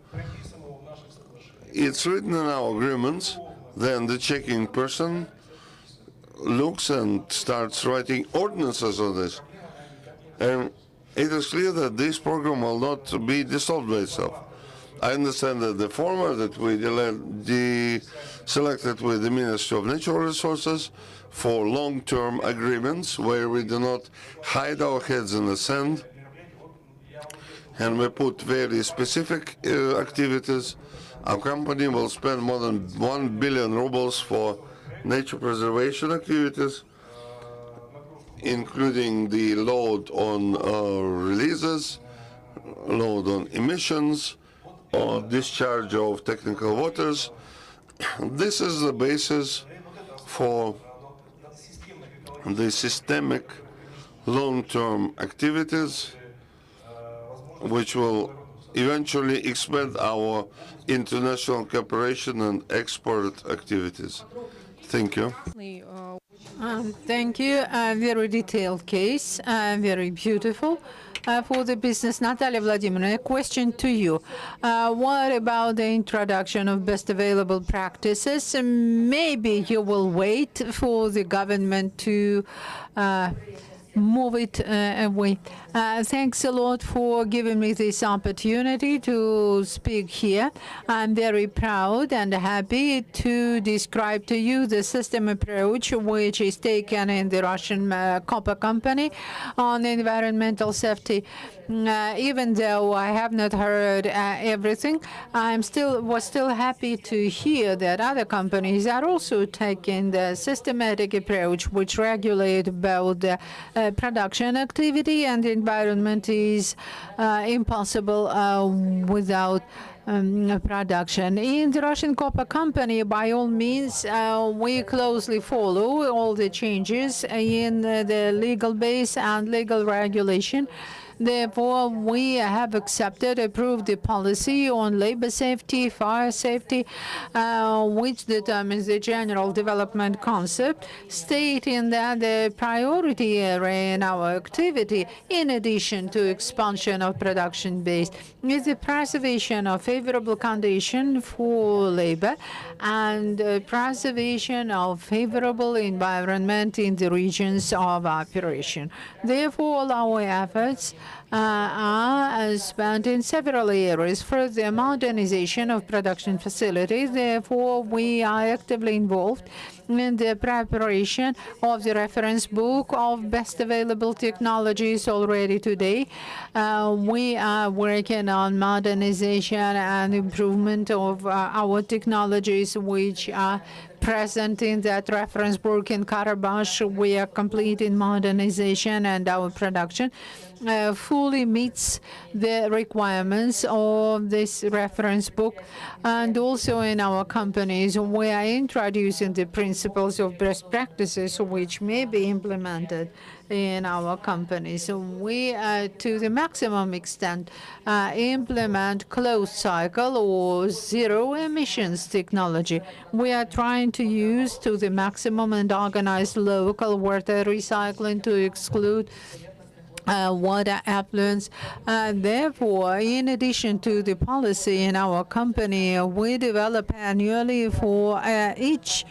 It's written in our agreements, then the checking person looks and starts writing ordinances on this. And it is clear that this program will not be dissolved by itself. I understand that the former that we selected with the Ministry of Natural Resources for long-term agreements where we do not hide our heads in the sand, and we put very specific activities. Our company will spend more than 1 billion rubles for nature preservation activities, including the load on releases, load on emissions, or discharge of technical waters. This is the basis for the systemic long-term activities which will eventually expand our international cooperation and export activities. Thank you. Thank you. A very detailed case, very beautiful. For the business, Natalia Vladimirovna, a question to you. What about the introduction of best available practices? Maybe you will wait for the government to move it away. Thanks a lot for giving me this opportunity to speak here. I'm very proud and happy to describe to you the system approach which is taken in the Russian copper company on environmental safety. Even though I have not heard everything, I was still happy to hear that other companies are also taking the systematic approach which regulate both the production activity and environment is impossible without production. In the Russian copper company, by all means, we closely follow all the changes in the legal base and legal regulation. Therefore, we have approved the policy on labor safety, fire safety, which determines the general development concept, stating that the priority area in our activity, in addition to expansion of production base, is the preservation of favorable condition for labor and preservation of favorable environment in the regions of operation. Therefore, all our efforts are spent in several areas for the modernization of production facilities. Therefore, we are actively involved in the preparation of the reference book of best available technologies already today. We are working on modernization and improvement of our technologies which are present in that reference book in Karabakh. We are completing modernization and our production fully meets the requirements of this reference book. And also in our companies, we are introducing the principles of best practices which may be implemented in our companies. We, to the maximum extent, implement closed cycle or zero emissions technology. We are trying to use to the maximum and organize local water recycling to exclude water effluents. Therefore, in addition to the policy in our company, we develop annually for each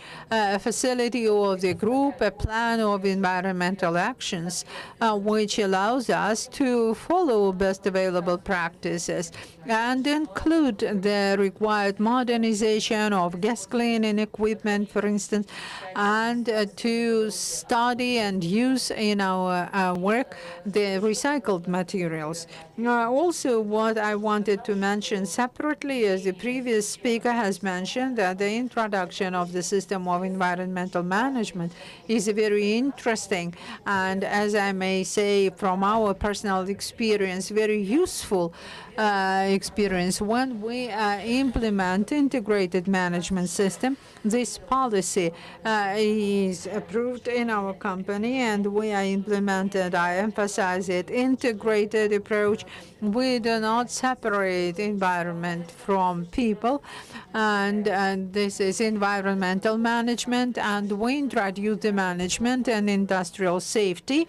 facility of the group a plan of environmental actions, which allows us to follow best available practices and include the required modernization of gas cleaning equipment, for instance, and to study and use in our work the the recycled materials. Also, what I wanted to mention separately, as the previous speaker has mentioned, that the introduction of the system of environmental management is very interesting, and as I may say from our personal experience, very useful experience. When we implement integrated management system, this policy is approved in our company, and we are implemented, I emphasize it, integrated approach. We do not separate environment from people, and this is environmental management, and we introduce the management and industrial safety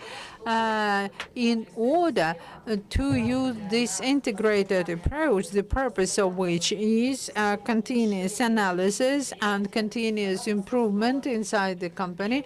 in order to use this integrated approach, the purpose of which is continuous analysis and continuous improvement inside the company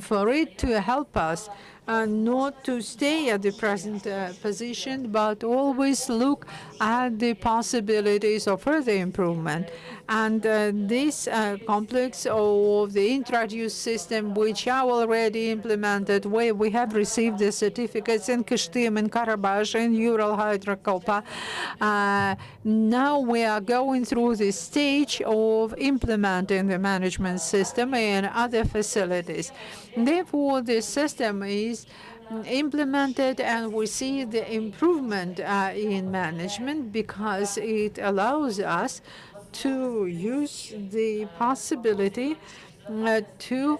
for it to help us not to stay at the present position, but always look at the possibilities of further improvement. And this complex of the introduced system, which are already implemented, where we have received the certificates in Kishtim, in Karabakh, in Ural Hydrokolpa. Now we are going through the stage of implementing the management system in other facilities. Therefore, the system is implemented, and we see the improvement in management because it allows us to use the possibility to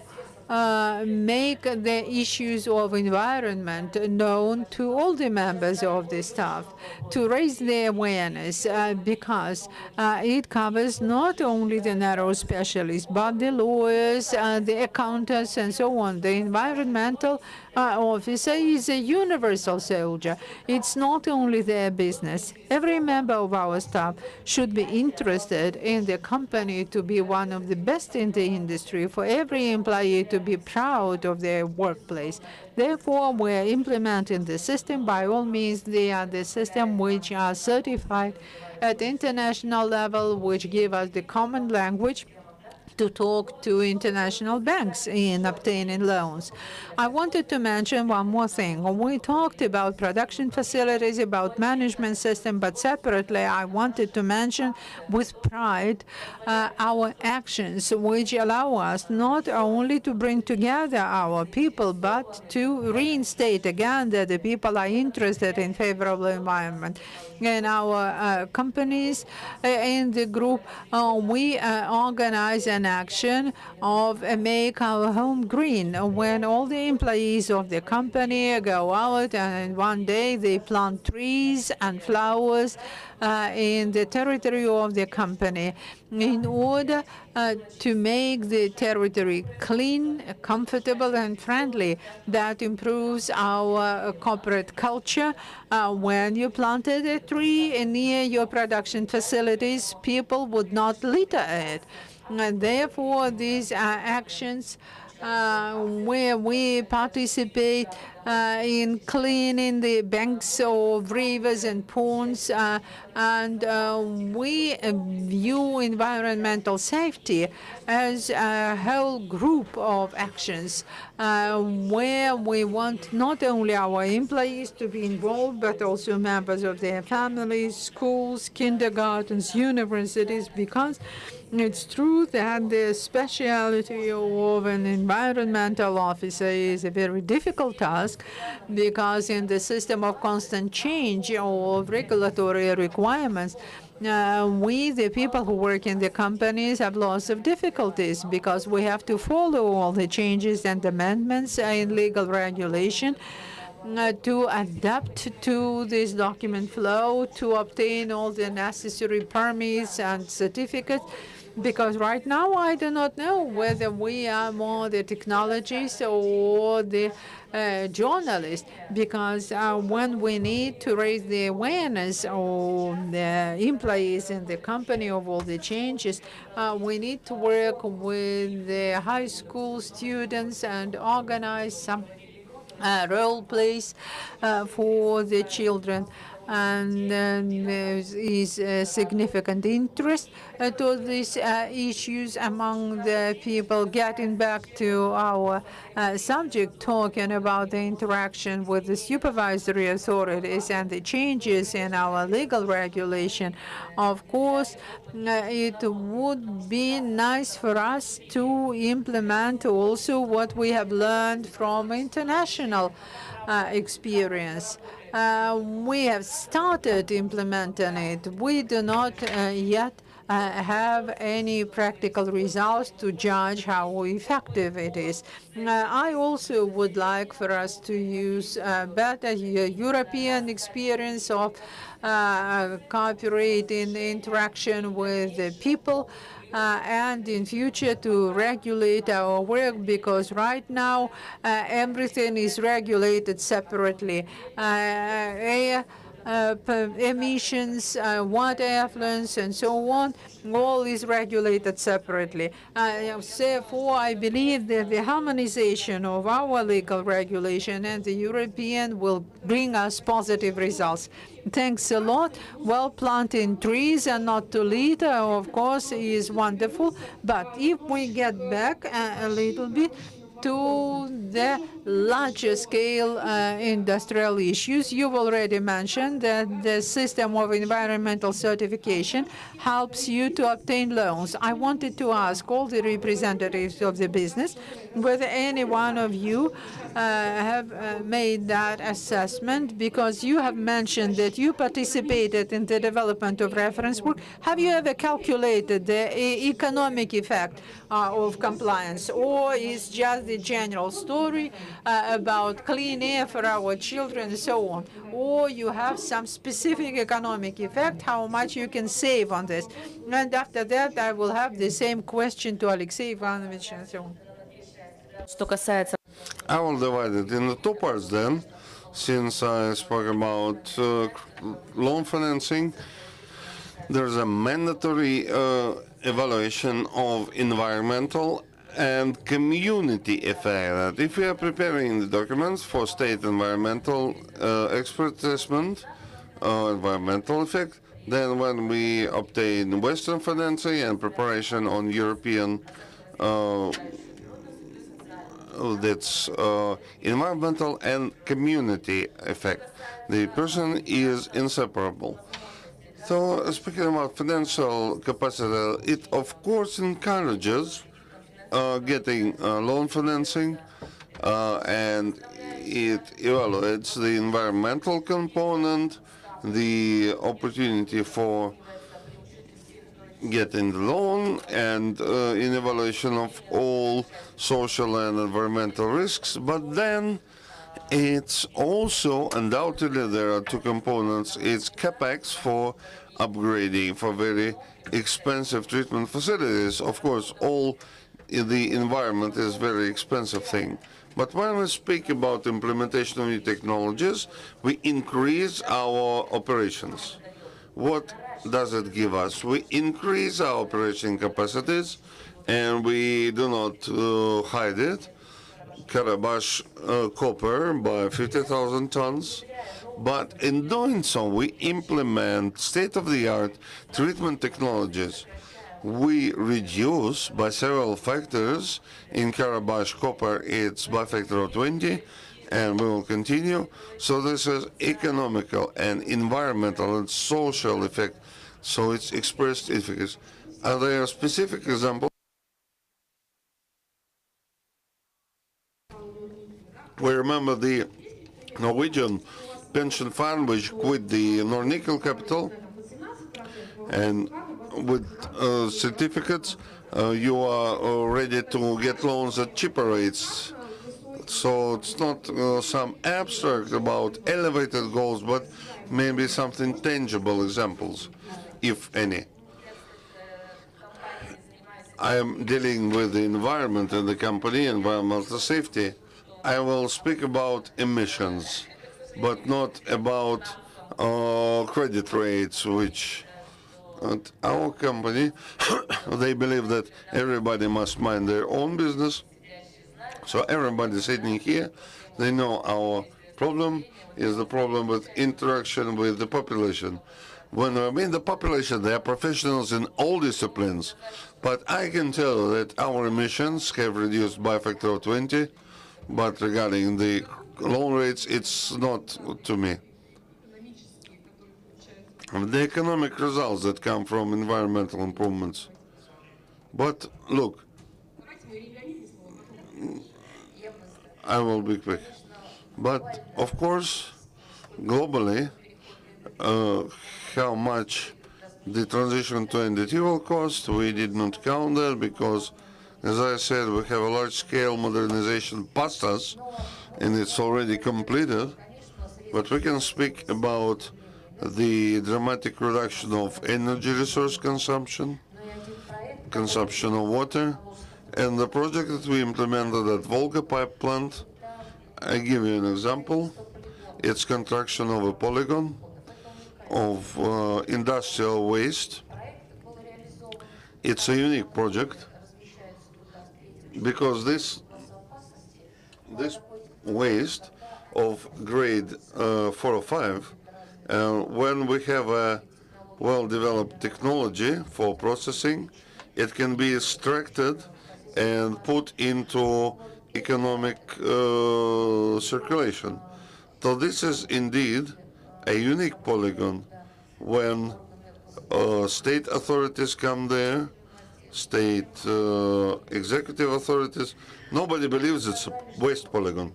make the issues of environment known to all the members of the staff, to raise their awareness, because it covers not only the narrow specialists, but the lawyers, the accountants, and so on. The environmental officer is a universal soldier. It's not only their business. Every member of our staff should be interested in the company to be one of the best in the industry, for every employee to be proud of their workplace. Therefore, we're implementing the system. By all means, they are the system which are certified at international level, which give us the common language to talk to international banks in obtaining loans. I wanted to mention one more thing. We talked about production facilities, about management system, but separately I wanted to mention with pride our actions, which allow us not only to bring together our people, but to reinstate again that the people are interested in favorable environment. In our companies, in the group, we organize an action of make our home green, when all the employees of the company go out and one day they plant trees and flowers in the territory of the company in order to make the territory clean, comfortable, and friendly. That improves our corporate culture. When you planted a tree near your production facilities, people would not litter it. And therefore, these actions where we participate in cleaning the banks of rivers and ponds, and we view environmental safety as a whole group of actions where we want not only our employees to be involved, but also members of their families, schools, kindergartens, universities, because it's true that the specialty of an environmental officer is a very difficult task, because in the system of constant change of regulatory requirements, we, the people who work in the companies, have lots of difficulties because we have to follow all the changes and amendments in legal regulation to adapt to this document flow, to obtain all the necessary permits and certificates. Because right now I do not know whether we are more the technologists or the journalists, because when we need to raise the awareness of the employees in the company of all the changes, we need to work with the high school students and organize some role plays for the children. and there is significant interest to these issues among the people. Getting back to our subject, talking about the interaction with the supervisory authorities and the changes in our legal regulation, of course, it would be nice for us to implement also what we have learned from international experience. We have started implementing it. We do not yet have any practical results to judge how effective it is. I also would like for us to use better European experience of cooperating interaction with the people and in future to regulate our work, because right now everything is regulated separately. Air emissions, water effluents, and so on, all is regulated separately. Therefore, I believe that the harmonization of our legal regulation and the European will bring us positive results. Thanks a lot. Well, planting trees and not to litter, of course, is wonderful. But if we get back a little bit to the larger scale industrial issues, you've already mentioned that the system of environmental certification helps you to obtain loans. I wanted to ask all the representatives of the business whether any one of you have made that assessment, because you have mentioned that you participated in the development of reference work. Have you ever calculated the economic effect of compliance, or is just the general story about clean air for our children and so on, or you have some specific economic effect, how much you can save on this? And after that, I will have the same question to Alexei Ivanovich and so on. I will divide it into two parts then, since I spoke about loan financing. There's a mandatory evaluation of environmental and community effect. If we are preparing the documents for state environmental expert assessment, environmental effect, then when we obtain Western financing and preparation on European that's environmental and community effect, the person is inseparable. So speaking about financial capacity, it of course encourages getting loan financing, and it evaluates the environmental component, the opportunity for getting the loan, and in evaluation of all social and environmental risks. But then it's also, undoubtedly, there are two components. It's capex for upgrading, for very expensive treatment facilities. Of course, all the environment is very expensive thing. But when we speak about implementation of new technologies, we increase our operations. What does it give us? We increase our operation capacities, and we do not hide it. Karabash copper by 50,000 tons. But in doing so, we implement state-of-the-art treatment technologies. We reduce by several factors. In Karabash copper, it's by factor of 20, and we will continue. So this is economical and environmental and social effect. So it's expressed efficacy. Are there specific examples? We remember the Norwegian pension fund which quit the Nornickel capital, and with certificates you are ready to get loans at cheaper rates. So it's not some abstract about elevated goals, but maybe something tangible examples, if any. I am dealing with the environment in the company, environmental safety. I will speak about emissions, but not about credit rates, which at our company, they believe that everybody must mind their own business. So everybody sitting here, they know our problem is the problem with interaction with the population. When I mean the population, they are professionals in all disciplines. But I can tell that our emissions have reduced by a factor of 20. But regarding the loan rates, it's not to me. The economic results that come from environmental improvements. But look, I will be quick. But of course, globally, how much the transition to NDT will cost, we did not count that because, as I said, we have a large-scale modernization past us, and it's already completed. But we can speak about the dramatic reduction of energy resource consumption of water, and the project that we implemented at Volga pipe plant. I give you an example. It's construction of a polygon of industrial waste. It's a unique project because this waste of grade 4 or 5, when we have a well-developed technology for processing, it can be extracted and put into economic circulation. So this is indeed a unique polygon. When state authorities come there, state executive authorities, nobody believes it's a waste polygon.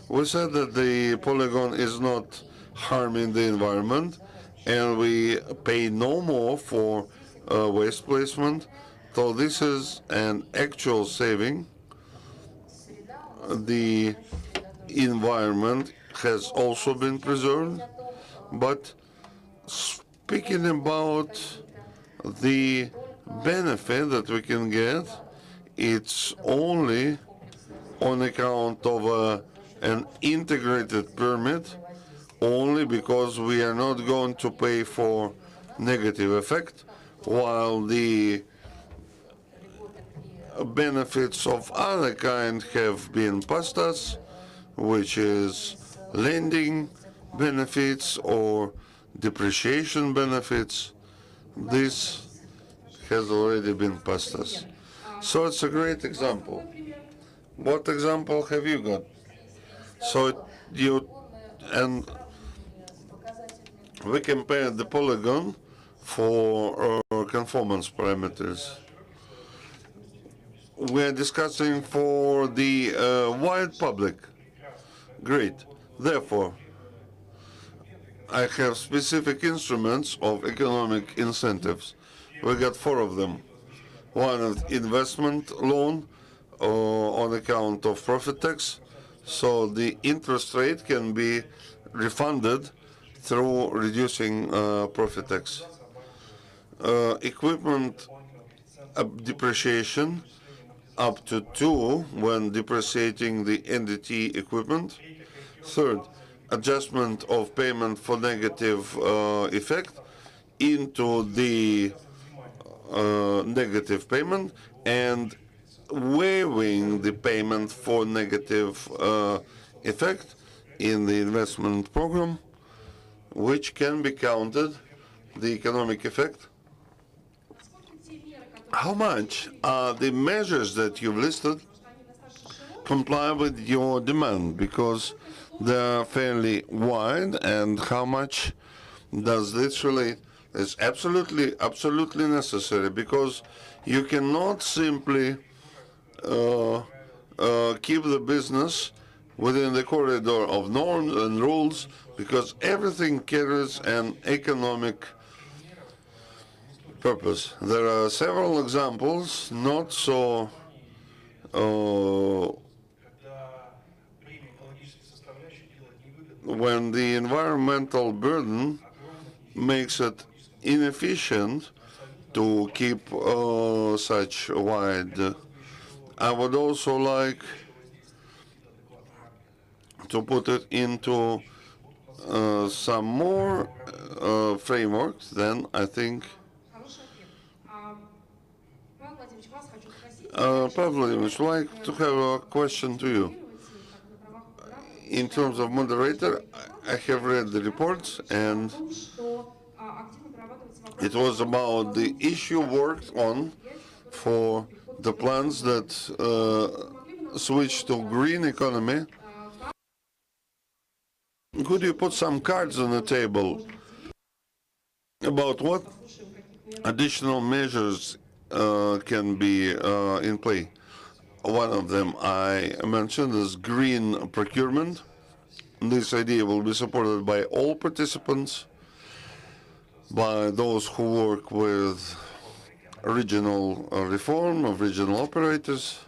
We said that the polygon is not harming the environment, and we pay no more for waste placement. So this is an actual saving. The environment has also been preserved, but speaking about the benefit that we can get, it's only on account of an integrated permit, only because we are not going to pay for negative effect, while the benefits of other kind have been past us, which is lending benefits or depreciation benefits. This has already been past us. So it's a great example. What example have you got? So and we compare the polygon for conformance parameters. We are discussing for the wide public. Great. Therefore, I have specific instruments of economic incentives. We got 4 of them. One is investment loan on account of profit tax, so the interest rate can be refunded through reducing profit tax. Equipment depreciation up to 2 when depreciating the NDT equipment. Third, adjustment of payment for negative effect into the negative payment, and waiving the payment for negative effect in the investment program, which can be counted the economic effect. How much are the measures that you've listed comply with your demand, because they're fairly wide, and how much does literally is absolutely necessary, because you cannot simply keep the business within the corridor of norms and rules, because everything carries an economic purpose. There are several examples, not so when the environmental burden makes it inefficient to keep such wide. I would also like to put it into some more frameworks. Then I think Pavel Vladimirovich, I'd like to have a question to you. In terms of moderator, I have read the reports, and it was about the issue worked on for the plans that switch to green economy. Could you put some cards on the table about what additional measures can be in play? One of them I mentioned is green procurement. This idea will be supported by all participants, by those who work with regional reform of regional operators.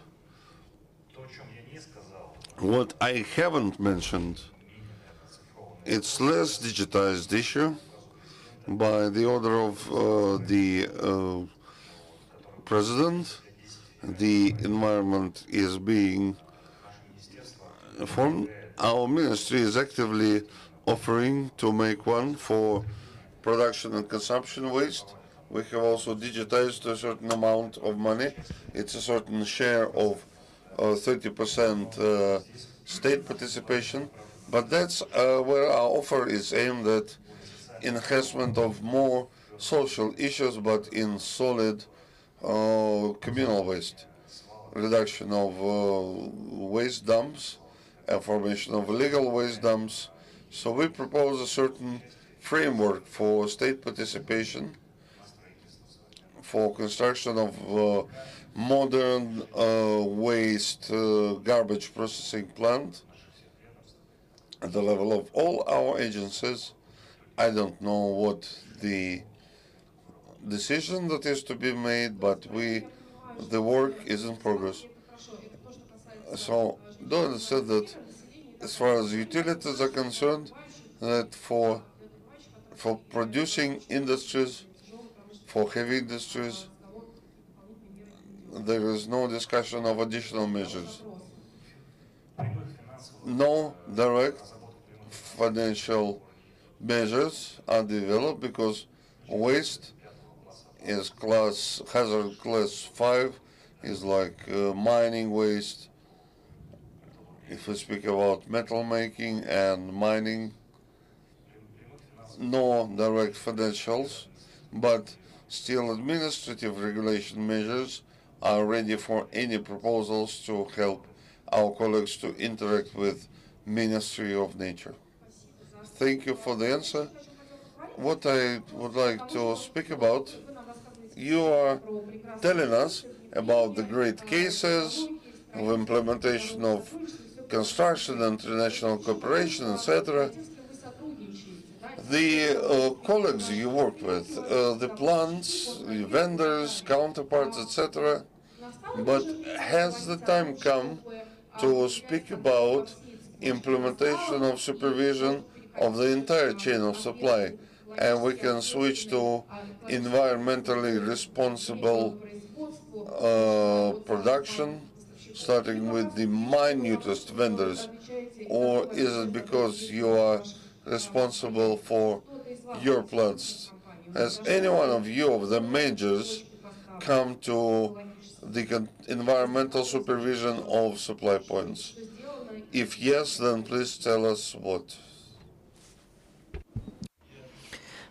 What I haven't mentioned, it's less digitized issue. By the order of the president, the environment is being formed. Our ministry is actively offering to make one for production and consumption waste. We have also digitized a certain amount of money. It's a certain share of 30% state participation, but that's where our offer is aimed at enhancement of more social issues, but in solid communal waste, reduction of waste dumps, and formation of illegal waste dumps. So we propose a certain framework for state participation for construction of modern waste garbage processing plant at the level of all our agencies. I don't know what the decision that is to be made, but the work is in progress. So do understand that as far as utilities are concerned, that for producing industries, for heavy industries, there is no discussion of additional measures. No direct financial measures are developed because waste is hazard class 5, is like mining waste. If we speak about metal making and mining, no direct financials, but still administrative regulation measures are ready for any proposals to help our colleagues to interact with Ministry of Nature. Thank you for the answer. What I would like to speak about, you are telling us about the great cases of implementation of construction, international cooperation, etc. The colleagues you work with, the plants, the vendors, counterparts, etc. But has the time come to speak about implementation of supervision of the entire chain of supply, and we can switch to environmentally responsible production, starting with the minutest vendors? Or is it because you are responsible for your plants? Has any one of you, of the majors, come to the environmental supervision of supply points? If yes, then please tell us what.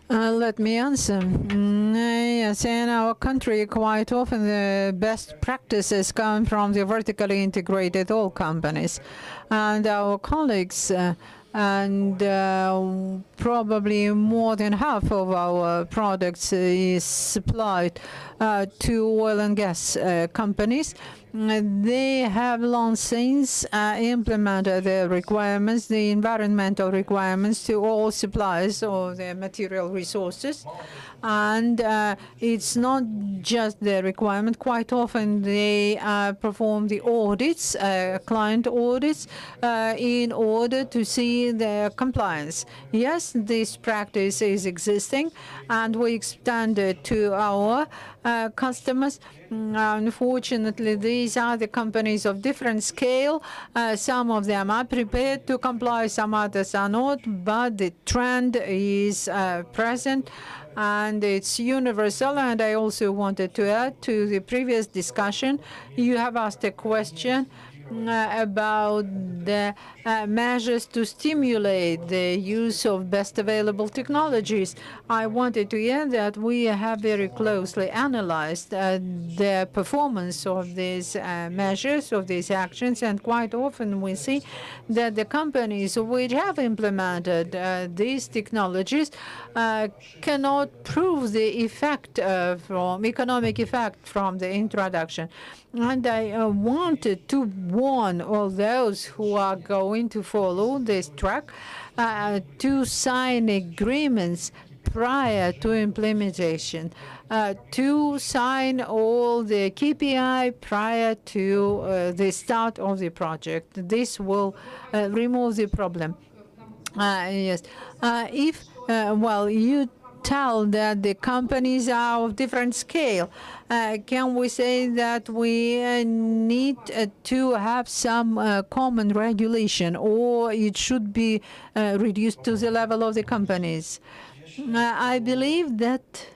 Let me answer. Yes, in our country, quite often the best practices come from the vertically integrated oil companies. And our colleagues and probably more than half of our products is supplied to oil and gas companies. They have long since implemented the requirements, the environmental requirements to all suppliers of their material resources. And it's not just the requirement. Quite often they perform the audits, client audits, in order to see their compliance. Yes, this practice is existing, and we extend it to our customers. Unfortunately, these are the companies of different scale. Some of them are prepared to comply, some others are not, but the trend is present and it's universal. And I also wanted to add to the previous discussion, you have asked a question about the measures to stimulate the use of best available technologies. I wanted to add that we have very closely analyzed the performance of these measures, of these actions, and quite often we see that the companies which have implemented these technologies cannot prove the effect from economic effect from the introduction. And I wanted to warn all those who are going to follow this track to sign agreements prior to implementation, to sign all the KPI prior to the start of the project. This will remove the problem. Yes. If, well, you tell that the companies are of different scale, can we say that we need to have some common regulation, or it should be reduced to the level of the companies? I believe that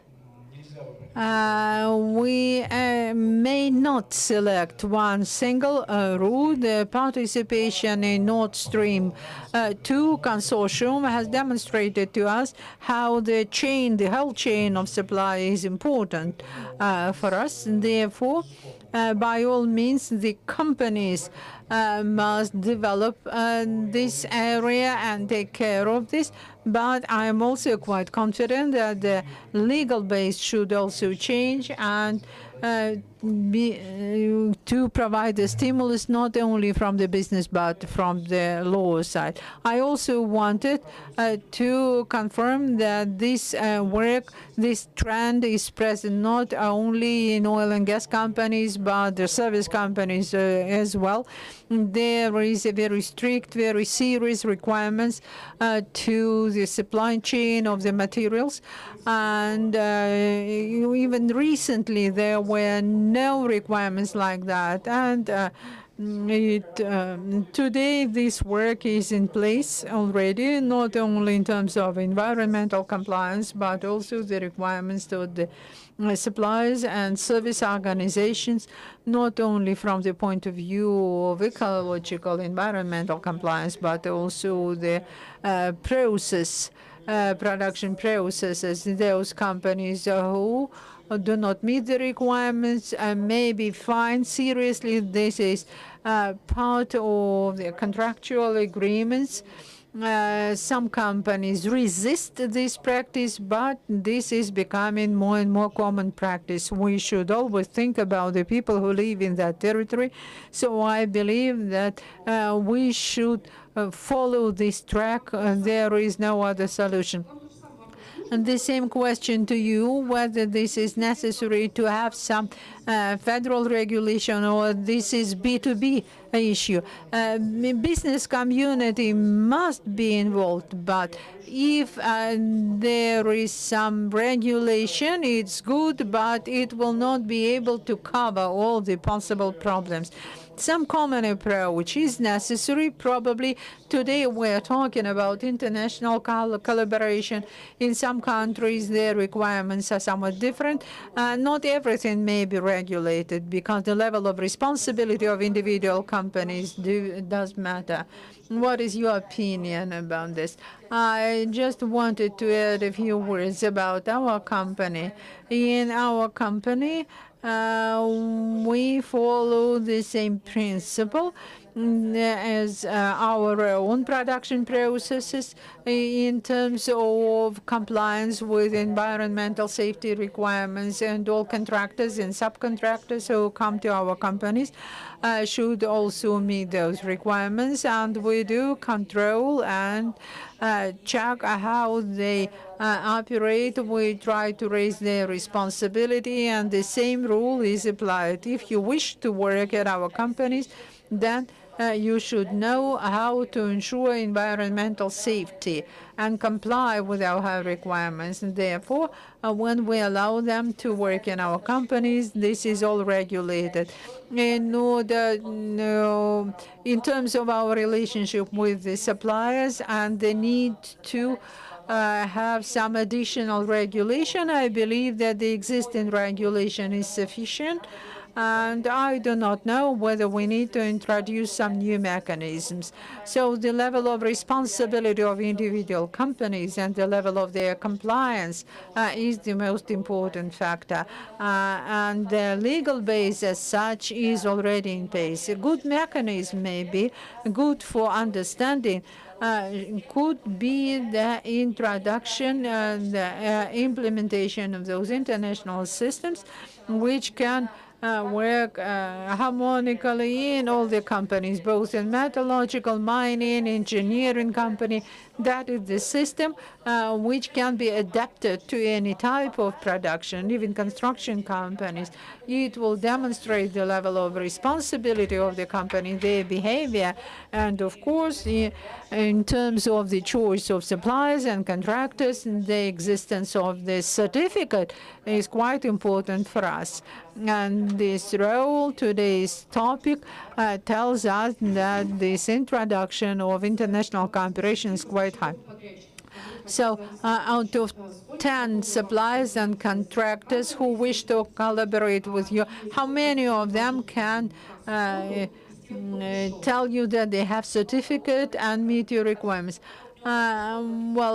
we may not select one single route. The participation in Nord Stream 2 consortium has demonstrated to us how the whole chain of supply is important for us. And therefore, by all means, the companies must develop this area and take care of this. But I am also quite confident that the legal base should also change and to provide the stimulus not only from the business but from the law side. I also wanted to confirm that this work, this trend is present not only in oil and gas companies but the service companies as well. There is a very strict, very serious requirements to the supply chain of the materials, and even recently there were no requirements like that, and today this work is in place already, not only in terms of environmental compliance but also the requirements of the suppliers and service organizations, not only from the point of view of ecological environmental compliance but also the production processes. Those companies who do not meet the requirements may be fined seriously. This is part of the contractual agreements. Some companies resist this practice, but this is becoming more and more common practice. We should always think about the people who live in that territory. So I believe that we should follow this track. There is no other solution. And the same question to you, whether this is necessary to have some federal regulation or this is B2B issue. Business community must be involved, but if there is some regulation, it's good, but it will not be able to cover all the possible problems. Some common approach is necessary. Probably today we're talking about international collaboration. In some countries, their requirements are somewhat different. Not everything may be regulated because the level of responsibility of individual companies does matter. What is your opinion about this? I just wanted to add a few words about our company. In our company, we follow the same principle as our own production processes in terms of compliance with environmental safety requirements, and all contractors and subcontractors who come to our companies should also meet those requirements, and we do control and check how they operate. We try to raise their responsibility, and the same rule is applied. If you wish to work at our companies, then you should know how to ensure environmental safety and comply with our requirements. And therefore, when we allow them to work in our companies, this is all regulated. In terms of our relationship with the suppliers and the need to have some additional regulation. I believe that the existing regulation is sufficient, and I do not know whether we need to introduce some new mechanisms. So the level of responsibility of individual companies and the level of their compliance is the most important factor. And the legal base as such is already in place. A good mechanism may be good for understanding could be the introduction and the implementation of those international systems which can work harmonically in all the companies, both in metallurgical, mining, engineering company. That is the system which can be adapted to any type of production, even construction companies. It will demonstrate the level of responsibility of the company, their behavior, and of course, in terms of the choice of suppliers and contractors, the existence of this certificate is quite important for us. And this role, today's topic, tells us that this introduction of international cooperation is quite high. So out of 10 suppliers and contractors who wish to collaborate with you, how many of them can tell you that they have certificate and meet your requirements? Well,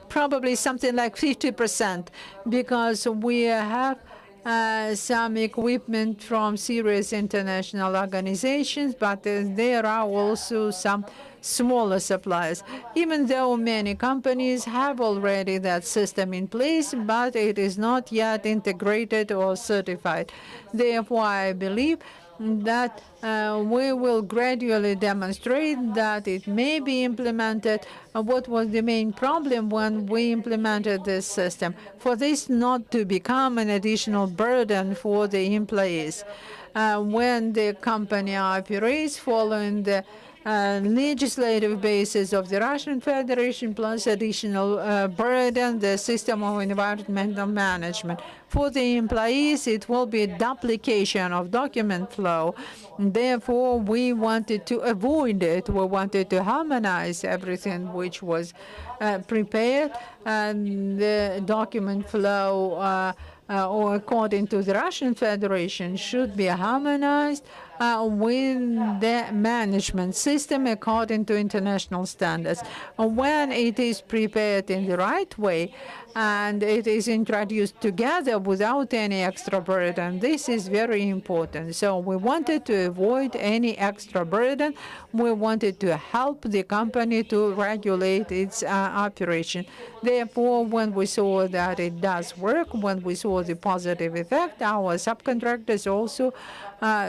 probably something like 50%, because we have some equipment from serious international organizations, but there are also some smaller suppliers. Even though many companies have already that system in place, but it is not yet integrated or certified. Therefore, I believe that we will gradually demonstrate that it may be implemented. What was the main problem when we implemented this system? For this not to become an additional burden for the employees. When the company operates following the legislative basis of the Russian Federation plus additional burden, the system of environmental management. For the employees, it will be a duplication of document flow. Therefore, we wanted to avoid it. We wanted to harmonize everything which was prepared, and the document flow or according to the Russian Federation should be harmonized with the management system according to international standards. When it is prepared in the right way and it is introduced together without any extra burden, this is very important. So we wanted to avoid any extra burden. We wanted to help the company to regulate its operation. Therefore, when we saw that it does work, when we saw the positive effect, our subcontractors also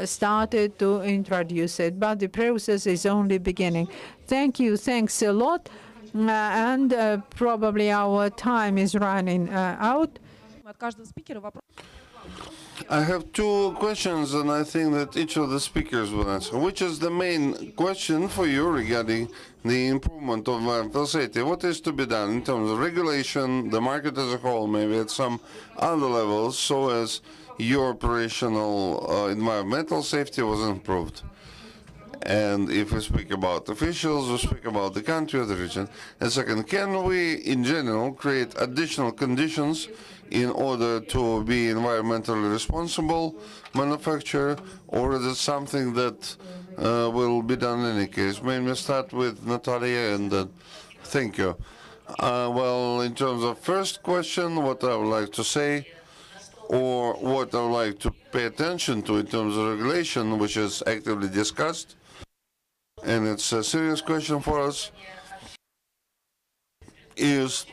started to introduce it. But the process is only beginning. Thank you. Thanks a lot. And probably our time is running out. I have two questions, and I think that each of the speakers will answer. Which is the main question for you regarding the improvement of environmental safety? What is to be done in terms of regulation, the market as a whole, maybe at some other levels, so as your operational environmental safety was improved? And if we speak about officials, we speak about the country or the region. And second, can we, in general, create additional conditions in order to be environmentally responsible manufacturer, or is it something that will be done in any case? May we start with Natalia, and thank you. Well, in terms of first question, what I would like to say, or what I would like to pay attention to in terms of regulation, which is actively discussed, and it's a serious question for us, is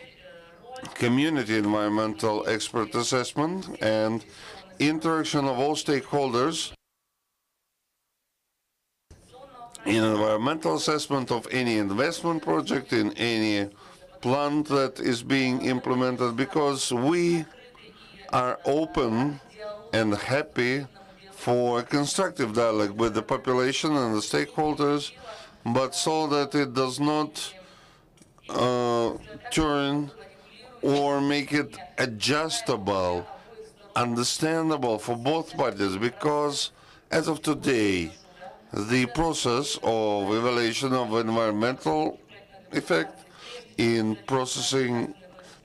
community environmental expert assessment and interaction of all stakeholders in environmental assessment of any investment project, in any plant that is being implemented, because we are open and happy for a constructive dialogue with the population and the stakeholders, but so that it does not turn or make it adjustable, understandable for both parties, because as of today, the process of evaluation of environmental effect in processing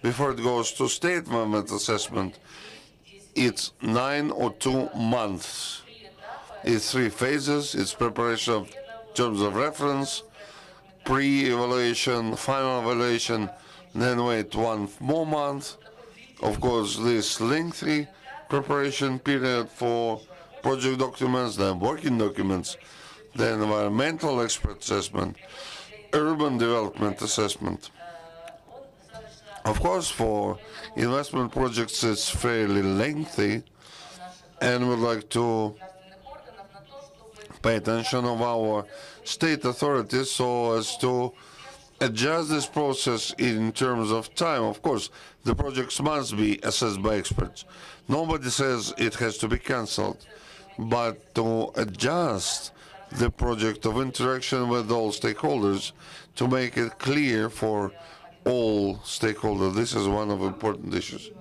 before it goes to state environment assessment. It's 9 or 2 months. It's 3 phases. It's preparation of terms of reference, pre-evaluation, final evaluation, then wait 1 more month. Of course, this lengthy preparation period for project documents, then working documents, then environmental expert assessment, urban development assessment. Of course, for investment projects, it's fairly lengthy, and we'd like to pay attention of our state authorities so as to adjust this process in terms of time. Of course, the projects must be assessed by experts. Nobody says it has to be cancelled, but to adjust the project of interaction with all stakeholders to make it clear for all stakeholders. This is one of the important issues.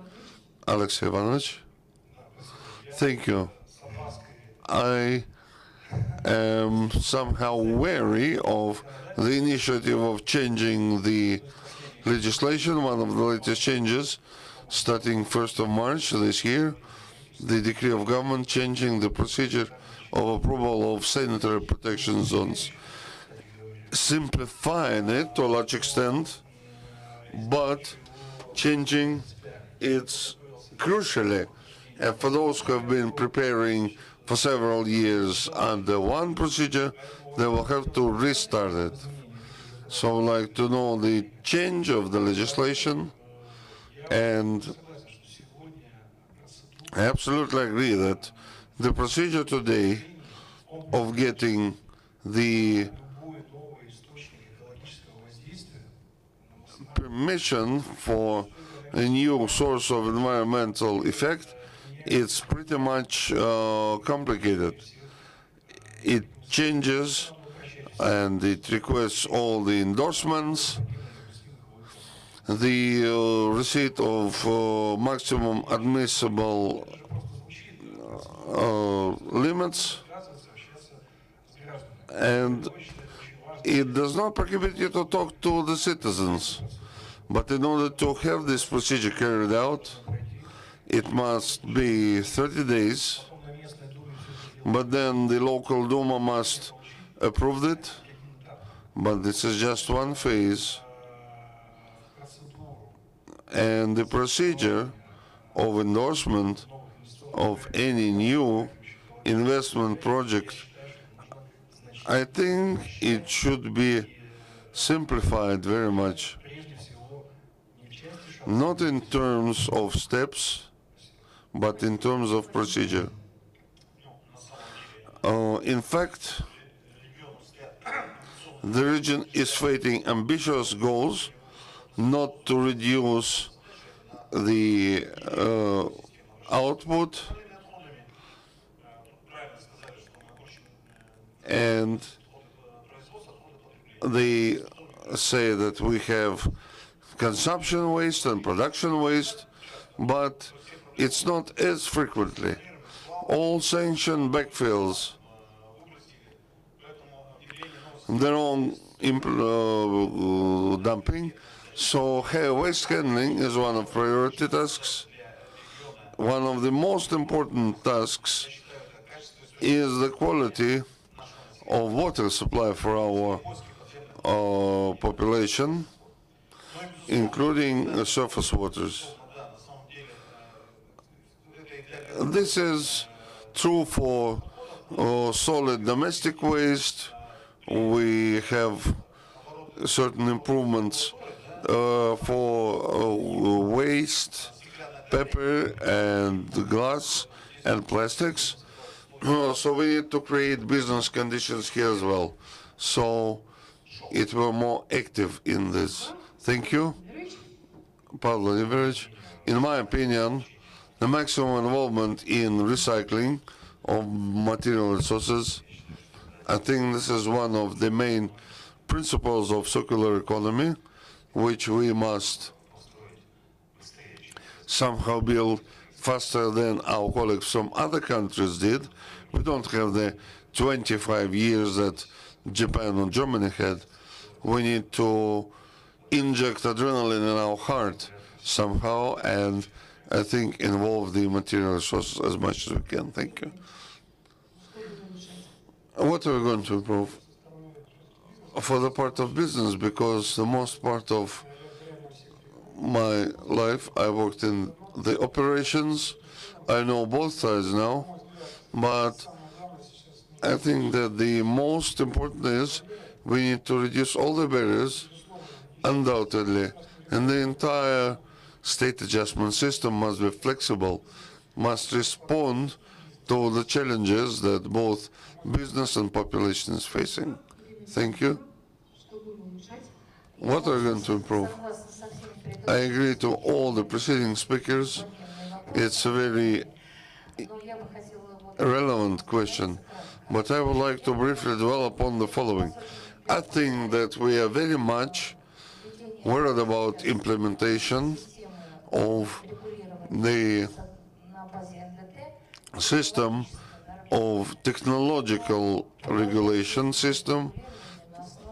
Alexei Ivanovich, thank you. I am somehow wary of the initiative of changing the legislation. One of the latest changes, starting 1st of March this year, the decree of government changing the procedure of approval of sanitary protection zones, simplifying it to a large extent, but changing it crucially. And for those who have been preparing for several years under one procedure, they will have to restart it. So I'd like to know the change of the legislation, and I absolutely agree that the procedure today of getting the permission for a new source of environmental effect, it's pretty much complicated. It changes and it requests all the endorsements, the receipt of maximum admissible limits, and it does not prohibit you to talk to the citizens. But in order to have this procedure carried out, it must be 30 days, but then the local Duma must approve it. But this is just one phase, and the procedure of endorsement of any new investment project, I think it should be simplified very much, not in terms of steps, but in terms of procedure. In fact, the region is fighting ambitious goals not to reduce the output, and they say that we have consumption waste and production waste, but it's not as frequently. All sanctioned backfills, their own dumping. So waste handling is one of priority tasks. One of the most important tasks is the quality of water supply for our population, including surface waters. This is true for solid domestic waste. We have certain improvements for waste, paper and glass and plastics. So we need to create business conditions here as well. So it will more active in this. Thank you. Pavel Vladimirovich. In my opinion, the maximum involvement in recycling of material resources, I think this is one of the main principles of circular economy, which we must somehow build faster than our colleagues from other countries did. We don't have the 25 years that Japan or Germany had. We need to inject adrenaline in our heart somehow, and I think involve the material resources as much as we can. Thank you. What are we going to improve? For the part of business, because the most part of my life I worked in the operations. I know both sides now, but I think that the most important is we need to reduce all the barriers, undoubtedly, and the entire state adjustment system must be flexible, must respond to the challenges that both business and population is facing. Thank you. What are we going to improve? I agree to all the preceding speakers. It's a very relevant question, but I would like to briefly dwell upon the following. I think that we are very much worried about implementation of the system of technological regulation system,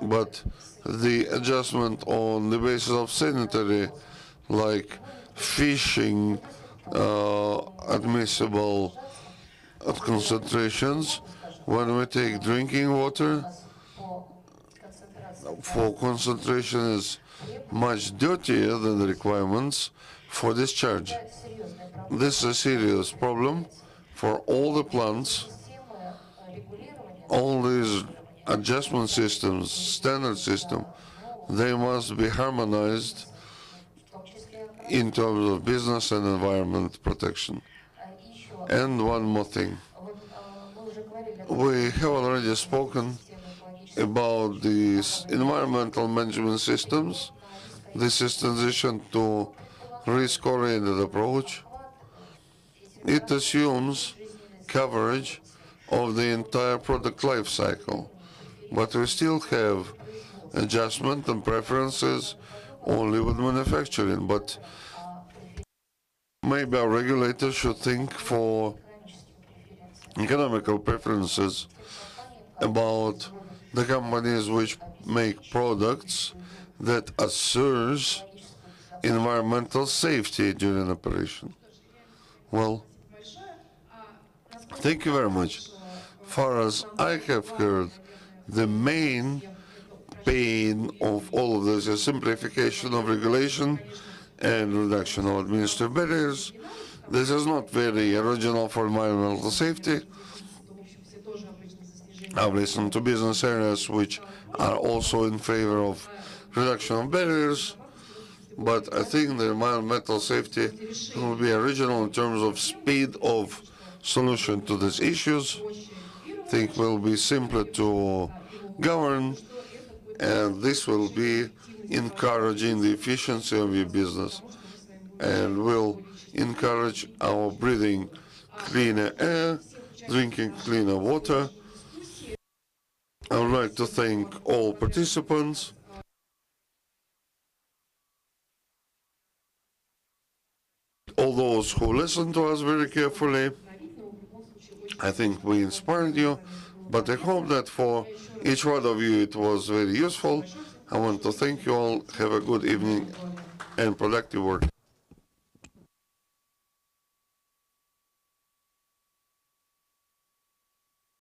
but the adjustment on the basis of sanitary, like fishing, admissible concentrations. When we take drinking water, for concentration is much dirtier than the requirements for discharge. This is a serious problem for all the plants. All these adjustment systems, standard system, they must be harmonized in terms of business and environment protection. And one more thing. We have already spoken about these environmental management systems. This is transition to risk-oriented approach. It assumes coverage of the entire product life cycle, but we still have adjustment and preferences only with manufacturing. But maybe our regulators should think for economical preferences about the companies which make products that assures environmental safety during operation. Well, thank you very much. Far as I have heard, the main pain of all of this is simplification of regulation and reduction of administrative barriers. This is not very original for environmental safety. I've listened to business areas which are also in favor of reduction of barriers, but I think the environmental safety will be original in terms of speed of solution to these issues. I think will be simpler to govern, and this will be encouraging the efficiency of your business and will encourage our breathing cleaner air, drinking cleaner water. I would like to thank all participants. All those who listened to us very carefully. I think we inspired you, but I hope that for each one of you it was very useful. I want to thank you all. Have a good evening and productive work.